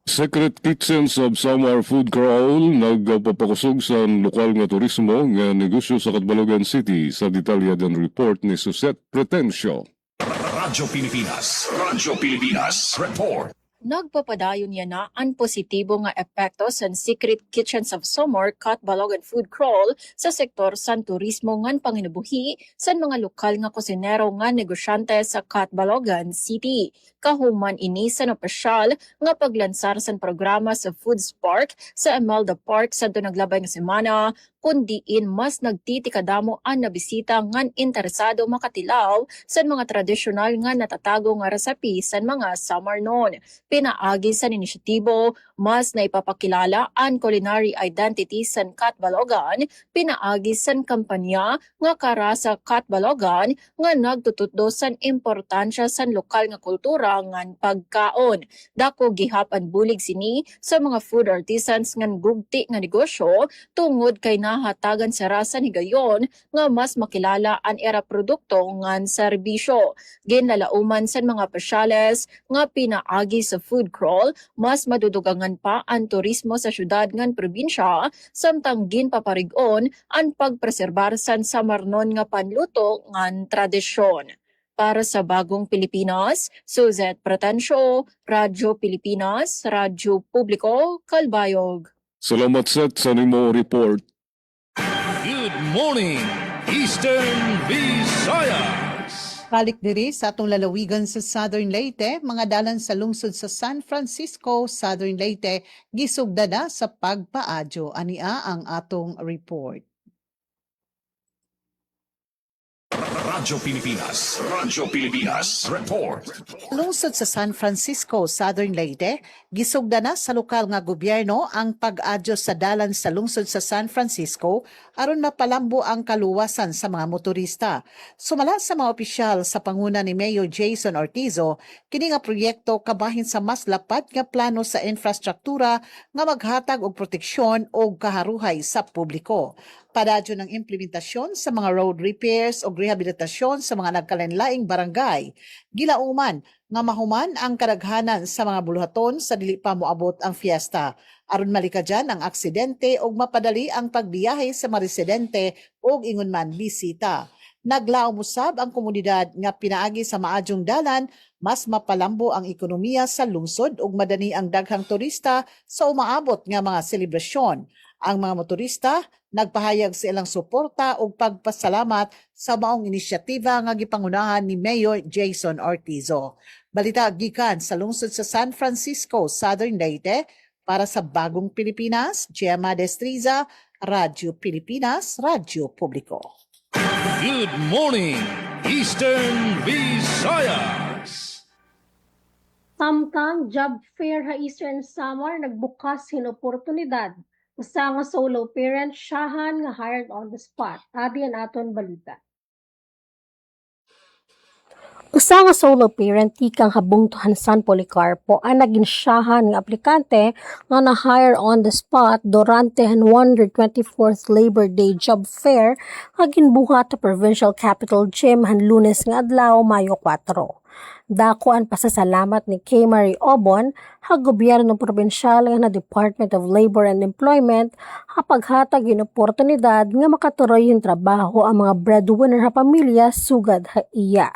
Secret Kitchens of Samar Food Crawl nagpapakusog sa lokal nga turismo nga negosyo sa Catbalogan City sa detalyadan report ni Suzette Pretencio. Radyo Pilipinas Report. Nagpapadayon niya na ang positibo nga epekto sa Secret Kitchens of Samar Catbalogan Food Crawl sa sektor san turismo ngan panginabuhi sa mga lokal nga kusinero nga negosyante sa Catbalogan City. Kahuman ini sa opisyal nga paglansar sa programa sa Food Spark sa Emelda Park sa naglabay nga semana kundiin mas nagtitikadamo ang nabisita ngan interesado makatilaw sa mga tradisyonal nga natatago nga resepi sa mga summer noon. Pinaagi sa inisyatibo, mas naipapakilala ang culinary identity sa Catbalogan, pinaagi sa kampanya nga kara sa Catbalogan nga nagtutudlo sa importansya sa lokal nga kultura ngan pagkaon. Dako gihapan bulig sini sa mga food artisans ngan gugti nga negosyo tungod kay nahatagan sa rasa ni gayon nga mas makilala ang era produkto ngan serbisyo. Ginlalauman sa mga pasyales nga pinaagi sa food crawl, mas madudugangan pa ang turismo sa syudad ngan probinsya samtang ginpaparig-on ang pagpreserbar sa samarnon nga panluto ngan tradisyon. Para sa Bagong Pilipinas, Suzette Pratencio, Radyo Pilipinas, Radyo Publiko, Kalbayog. Salamat sa nimo report. Good morning, Eastern Visayas. Balik diri sa atong lalawigan sa Southern Leyte, mga dalan sa lungsod sa San Francisco, Southern Leyte, gisugdada sa pagpaadyo. Ania ang atong report. Radyo Pilipinas report. Lungsod sa San Francisco, Southern Leyte, gisugda na sa lokal nga gobyerno ang pag-adyo sa dalan sa lungsod sa San Francisco aron mapalambo ang kaluwasan sa mga motorista. Sumala sa mga opisyal sa panguna ni Mayor Jason Ortizo, kini nga proyekto kabahin sa mas lapad nga plano sa infrastruktura nga maghatag og proteksyon o kaharuhay sa publiko. Padadyo ng implementasyon sa mga road repairs o rehabilitasyon sa mga nagkalenlaing barangay. Gilauman nga mahuman ang kadaghanan sa mga buluhaton sa dili pa moabot ang fiesta. Aron malikadyan ang aksidente o mapadali ang pagbiyahe sa mga residente o ingon man bisita. Naglaom usab ang komunidad nga pinaagi sa maadyong dalan, mas mapalambo ang ekonomiya sa lungsod ug madani ang daghang turista sa umaabot nga mga selebrasyon. Ang mga motorista nagpahayag sa ilang suporta ug pagpasalamat sa maong inisyatiba nga gipangunahan ni Mayor Jason Ortizo. Balita gikan sa lungsod sa San Francisco, Southern Leyte, para sa Bagong Pilipinas, Gemma Destriza, Radyo Pilipinas, Radyo Publiko. Good morning, Eastern Visayas. Samtang job fair ha Eastern Samar nagbukas hin oportunidad. Usa nga solo parent siyahan nga hired on the spot. Adi ang aton balita. Usa nga solo parent tikang habungtuhan San Policarpo ang naging siyahan nga aplikante nga na-hire on the spot durante ang 124th Labor Day Job Fair nga ginbuhat sa Provincial Capital Gym han Lunes nga adlaw Mayo 4. Dako ang pasasalamat ni Kay Marie Obon, ha gobyerno probinsyal nga na Department of Labor and Employment, ha paghatag yung oportunidad nga makaturoy yung trabaho ang mga breadwinner ha pamilya sugad ha iya.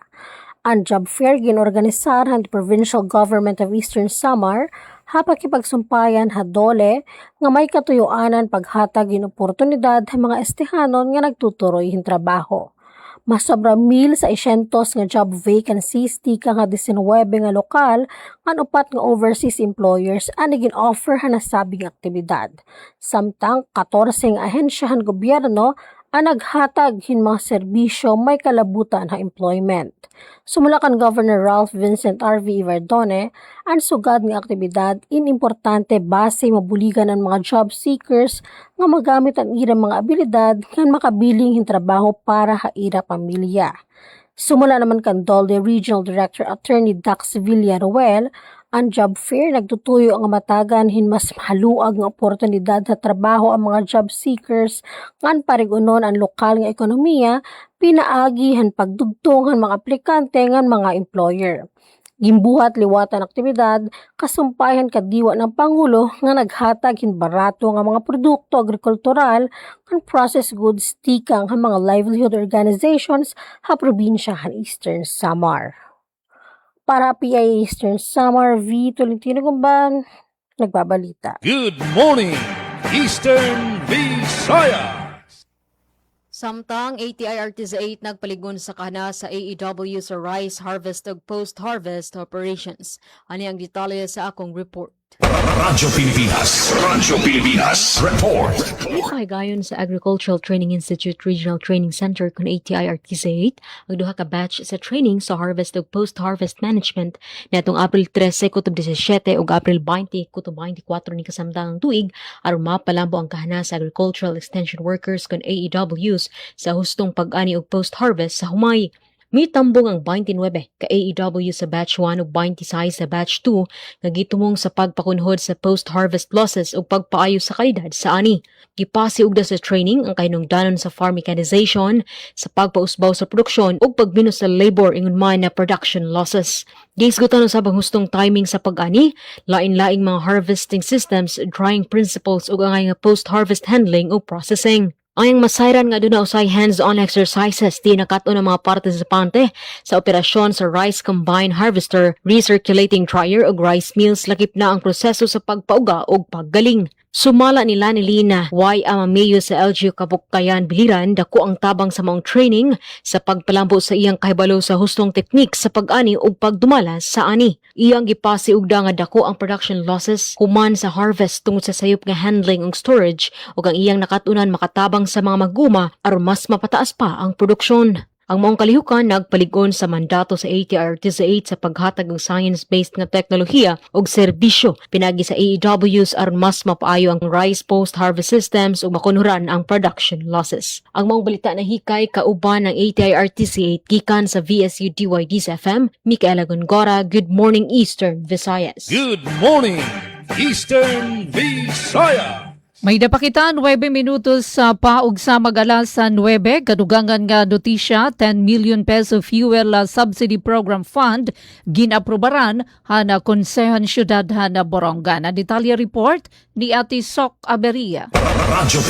Ang job fair ginorganisar ang Provincial Government of Eastern Samar, ha pakipagsumpayan ha dole nga may katuyuanan paghatag yung oportunidad sa mga estehanon nga nagtuturoy yung trabaho. Mas sobra 1,600 nga job vacancies tika nga 19 nga lokal nga upat nga overseas employers ang gin-offer ha nasabing aktibidad. Samtang 14 nga ahensyahan gobyerno ang naghatag hin mga serbisyo may kalabutan ha employment. Sumula kan Governor Ralph Vincent R.V. Iverdone, ang sugad nga aktibidad inimportante base mabuligan ang mga job seekers nga magamit ang irang mga abilidad nga makabiling hin trabaho para ha ira pamilya. Sumula naman kan Dolde Regional Director Attorney Dax Villaruel, ang job fair nagtutuyo ang matagan hin mas mahaluag nga oportunidad sa trabaho ang mga job seekers ngan parigunon ang lokal nga ekonomiya, pinaagi han pagdugtong han mga aplikante ngan mga employer. Gimbuhat liwatan aktibidad, kasumpayan kadiwa ng Pangulo nga naghatag hin barato nga mga produkto agrikultural ngan processed goods tikang han mga livelihood organizations ha probinsya han Eastern Samar. Para PIA Eastern Samar, V. Tolentino Gumban, nagbabalita. Good morning, Eastern Visayas. Samtang ATIRTZ 8 nagpaligon sa kana sa AEW sa rice harvest ug post-harvest operations. Ani ang detalye sa akong report. Radyo Pilipinas Report. Ipahigayon sa Agricultural Training Institute Regional Training Center kung ATI-RTC8 ang duha ka batch sa training sa harvest ug post-harvest management natong April 13 kutob 17 ug April 20 kutob 24 ni kasamtangang tuig aron mapalambo ang kahana sa agricultural extension workers kung AEWs sa hustong pag-ani ug post-harvest sa humay. Mitambong ang 29 ka AEW sa batch 1 ug 26 sa batch 2 nga gitumong sa pagpakunhod sa post-harvest losses ug pagpaayo sa kalidad sa ani. Gipasi ugda sa training ang kahinungdanon sa farm mechanization, sa pagpausbaw sa produksyon ug pagbinos sa labor ingon man na production losses. Giisgutan usab ang hustong timing sa pag-ani, lain-laing mga harvesting systems, drying principles ug angay nga post-harvest handling ug processing. Ang masayran nga doon usay hands-on exercises di nakato ng mga partisipante sa operasyon sa rice combine harvester, recirculating dryer ug rice mills lakip na ang proseso sa pagpauga ug paggaling. Sumala nila ni Lina Y. Amameyo sa LGU Kabuktayan Biliran dako ang tabang sa maong training sa pagpalambo sa iyang kahibalo sa hustong teknik sa pag-ani ug pagdumala sa ani. Iyang gipasi ugda nga dako ang production losses human sa harvest tungod sa sayop nga handling ug storage ug ang iyang nakatunan makatabang sa mga maguma aron mas mapataas pa ang produksyon. Ang maong kalihukan nagpaligon sa mandato sa ATI-RTC8 sa paghatag ng science-based nga teknolohiya ug serbisyo pinagi sa AEWs aron mas mapaayo ang rice post-harvest systems ug makunhuran ang production losses. Ang maong balita na hikay kauban ng ATI-RTC8 gikan sa VSU DYD's FM, Micaela Gongora. Good morning Eastern Visayas. Good morning, Eastern Visayas. May napakita 9 minutos sa paug sa mag-alas sa 9, kadugangan nga notisya, 10 million peso fuel subsidy program fund, ginaprobaran hana Konsehan Syudad hana Borongan. Ang detalye report ni Ate Sok Aberia. Radyo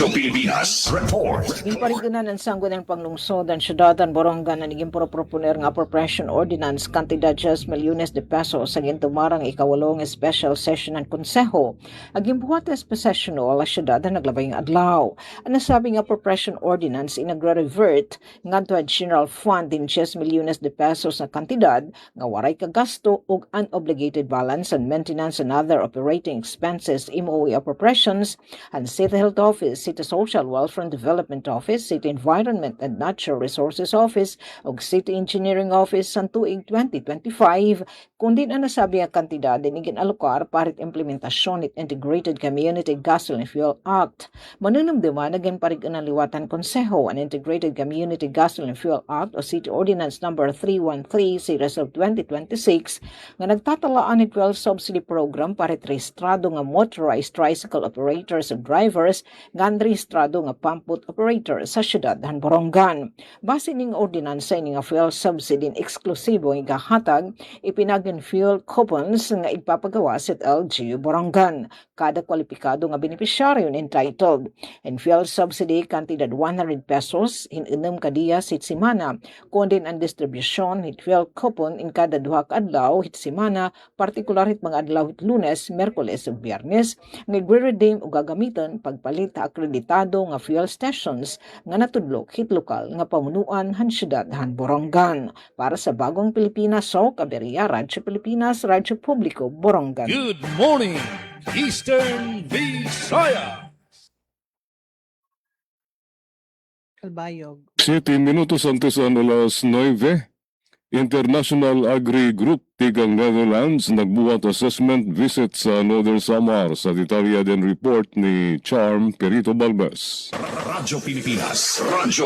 Pilipinas Report. Ginparigunan ng sanggunan panglungsod ang syudadan Borongan na naging proponer nga appropriation ordinance kantidad 10 milyones de pesos sa gintumarang ikawalong special session ng Konseho. Aging buhat espesesyono ala syudad na naglabayng adlaw. Ang nasabing appropriation ordinance inagre-revert ngadto general fund din 10 milyones de pesos na kantidad nga waray kagasto ug unobligated balance and maintenance and other operating expenses MOE appropriations and City Health Office, City Social Welfare and Development Office, City Environment and Natural Resources Office ug City Engineering Office sa tuig 2025 kundi na nasabi ang kantidad din ginalokar para implementasyon it Integrated Community Gasoline Fuel Act. Manunumduman na ginparigunan liwatan Konseho ang Integrated Community Gasoline Fuel Act o City Ordinance number 313 series of 2026 nga nagtatalaan ng fuel subsidy program para rehistrado nga motorized tricycle operators ug drivers nga rehistrado nga pamput operator sa syudad han Borongan. Base ning ordinansa ini nga fuel subsidy eksklusibo nga gahatag ipinagin fuel coupons nga ipapagawa sa LGU Borongan. Kada kwalipikado nga beneficiaryo entitled and fuel subsidy kantidad 100 pesos hinunom kadiya sit semana kundi ang distribution hit fuel coupon in kada duha ka adlaw hit semana partikular hit mga adlaw hit Lunes, Miyerkules ug Biyernes nga i-redeem o gagamiton pagpalit ta akreditado nga fuel stations nga natudlok hit lokal nga pamunuan han syudad han Borongan. Para sa Bagong Pilipinas, Sok Aberia, Radyo Pilipinas, Radyo Publiko, Borongan. Good morning, Eastern Visayas. Kalbayog. 7 minutos antes ang alas 9, International Agri Group tigang Netherlands nagbuhat assessment visit sa Northern Samar sa detalya din report ni Charm Perito Balbes. Radyo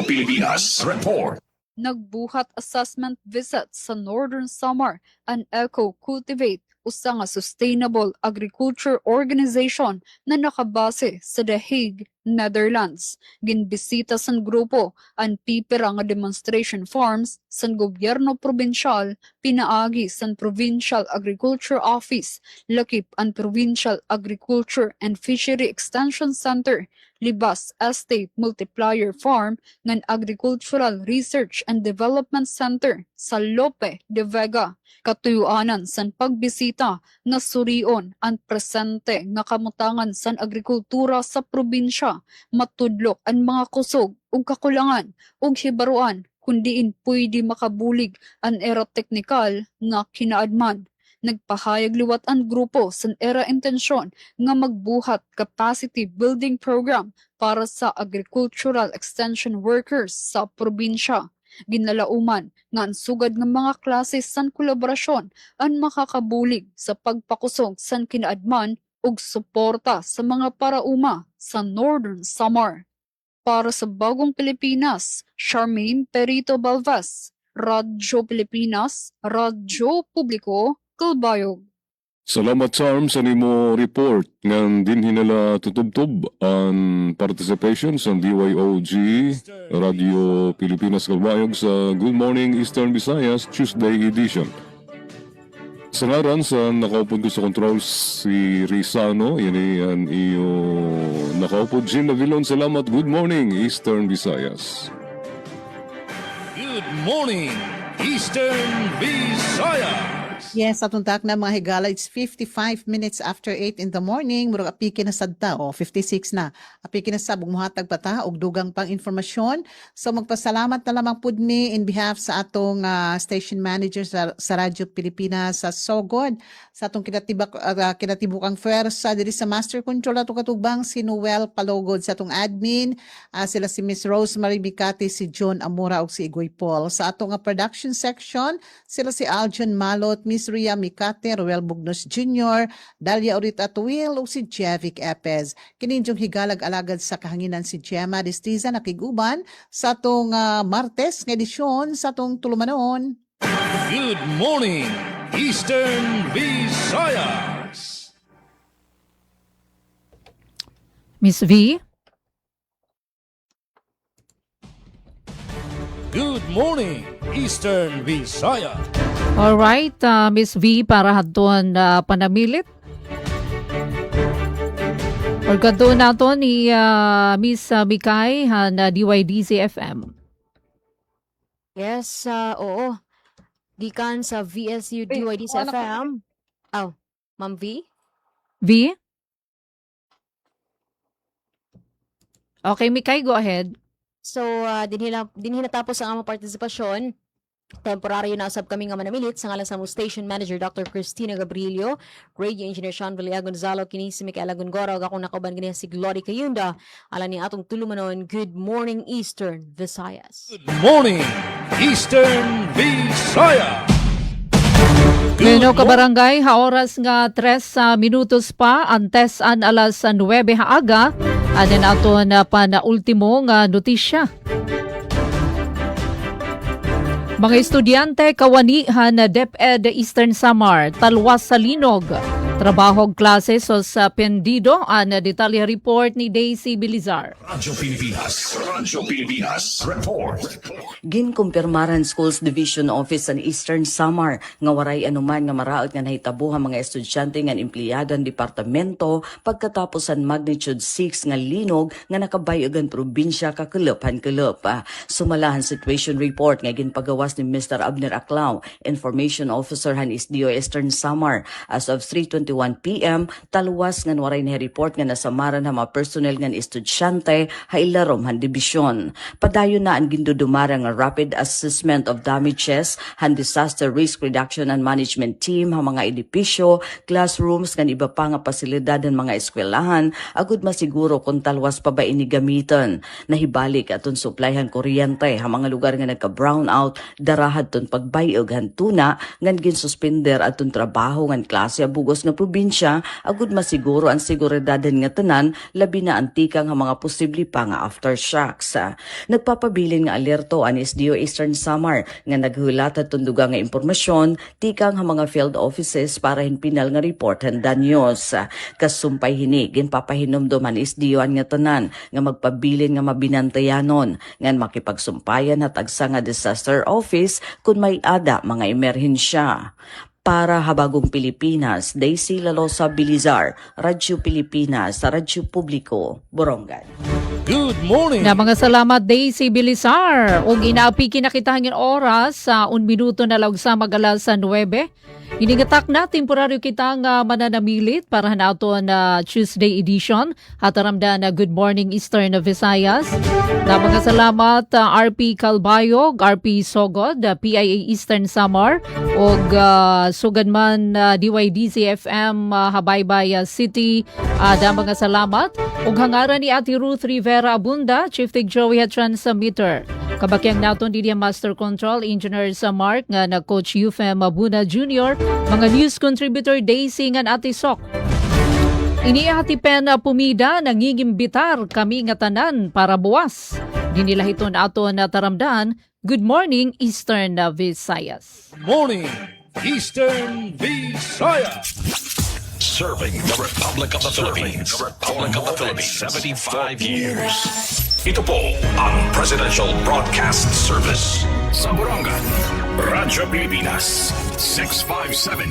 Pilipinas Report. Nagbuhat assessment visit sa Northern Samar and Eco Cultivate usa nga sustainable agriculture organization na nakabase sa The Hague, Netherlands. Ginbisita san grupo ang pipira nga demonstration farms san gobyerno probinsyal pinaagi san Provincial Agriculture Office, lakip ang Provincial Agriculture and Fishery Extension Center, Libas Estate Multiplier Farm ngan Agricultural Research and Development Center sa Lope de Vega. Katuyuanan san pagbisita nga surion ang presente nga kamutangan san agrikultura sa probinsya, matudlok ang mga kusog ug kakulangan ug hibaruan kundiin pwede makabulig ang era teknikal nga kinaadman. Nagpahayag liwat ang grupo sa era intensyon nga magbuhat capacity building program para sa agricultural extension workers sa probinsya. Ginalauman nga ang sugad ng mga klase san kolaborasyon ang makakabulig sa pagpakusog san kinaadman ug suporta sa mga parauma sa Northern Samar. Para sa Bagong Pilipinas, Charmaine Perito Balvas, Radyo Pilipinas, Radyo Publiko, Calbayog. Salamat Charm sa nimo report ng din hinala tutubtob ang participation sa DYOG Radio Pilipinas Calbayog sa Good Morning Eastern Visayas Tuesday edition. Sa ngaran sa nakaupod ko sa controls si Rizano, yan iyo nakaupod Jim Navilon. Salamat. Good morning Eastern Visayas. Good morning, Eastern Visayas. Yes, atong tak na mga higala, it's 55 minutes after 8 in the morning. Murag apiki na sadta, 56 na. Apiki na sab, muhatag pata, og dugang pang informasyon. So magpasalamat na lamang pud mi in behalf sa atong station manager sa Radyo Pilipinas sa Sogod, sa atong kinatibukang fwersa diri sa Master Control atong katubang si Noel Palogod, sa atong admin, sila si Miss Rosemary Bicati, si John Amora ug si Igoy Paul. Sa atong production section, sila si Aljon Malot, Miss Ria Mikate, Roel Bugnos Jr., Dalia Orita Tuwil ug si Jevic Epez. Kininjong higalag-alagad sa kahanginan si Gemma Destiza nakiguban sa atong Martes nga edisyon sa atong tulumanon. Good morning, Eastern Visayas. Miss V? Good morning, Eastern Visayas. Alright, Miss V, para haton panamilit. Or kadto nato ni Miss Mikay na DYDZ FM. Yes, oo. Gikan sa VSU DYDZ FM. Oh, Ma'am V? V? Okay, Mikay, go ahead. So, din hinatapos ang among partisipasyon. Temporaryo na usab kami nga manamilit sa ngalan sa among station manager Dr. Cristina Gabrilio, radio engineer Sean Villar Gonzalo, kini si Micaela Gongora, ug akong nakauban gani si Glory Kayunda. Alan ni atong tulumanon, good morning Eastern Visayas. Good morning, Eastern Visayas. Meno kabarangay, haoras nga 3 minutos pa, antes an alas 9 haaga, anin ato na panaultimo nga notisya. Mga estudyante kawanihan na DepEd Eastern Samar, talwas sa linog. Trabahog klase sa pendido, ang detalye report ni Daisy Bilizar. Radyo Pilipinas report. Ginkumpirmaran Schools Division Office sa Eastern Samar nga waray anuman nga maraot nga nahitabo ang mga estudyante nga empleyado ng departamento pagkatapos ang magnitude 6 nga linog nga nakabayog ang probinsya kakulop. Sumalahan situation report nga ginpagawas ni Mr. Abner Aclao, Information Officer han SDO Eastern Samar. As of 3:21 p.m. taluwas nga waray na report nga nasamaran ang mga personnel nga estudyante hailarom han dibisyon. Padayon na ang gindudumara nga rapid assessment of damages han disaster risk reduction and management team ang mga edipisyo, classrooms nga iba pa nga pasilidad ng mga eskwelahan agud masiguro kung talwas pa ba ini gamiton. Nahibalik aton supplyhan kuryente ang mga lugar nga nagka-brown out darahad ton pagbayog han tuna ngan ginsuspender aton trabaho ngan klase bugos nga probinsya agud masiguro ang seguridad nga tanan labi na antika nga mga posible pa nga aftershocks. Nagpapabilin nga alerto ang SDO Eastern Samar nga naghulat at tunduga nga impormasyon tikang nga mga field offices para hinpinal nga report and danyos. Kasumpay hini ginpapahinomdom ang SDO nga tanan nga magpabilin nga mabinantayanon ngan makipagsumpayan at agsa nga disaster office kung may ada mga emerhensya. Para Habagong Pilipinas, Daisy Lalosa Bilizar, Radyo Pilipinas, Radyo Publiko, Borongan. Good morning. Na mga salamat Daisy Bilizar. Ug inaapi kinakitahangin oras sa 1 minuto na lang sa magalas sa 9. Iningatak na temporaryo kita nga mananamilit para nato na Tuesday edition. Hataramda na Good Morning Eastern Visayas. Na mga salamat RP Calbayog, RP Sogod, PIA Eastern Samar, o sugadman DYDZ FM Habaybay City. Da mga salamat. Ug hangaran ni Ate Ruth Rivera Abunda, Chief Tig Joey Transmitter. Kabakyang naton di Master Control Engineer sa Mark nga na Coach Yufem Abuna Jr., mga news contributor Daisy nga Ate Sok. Iniihati pen pumida nangigimbitar kami nga tanan para buwas. Dinilahiton ato na taramdaan. Good morning Eastern Visayas. Morning, Eastern Visayas. Serving the Republic of the Philippines. The Republic of the Philippines. 75 years. Ito po ang Presidential Broadcast Service. Sa Borongan, Radyo Pilipinas, 657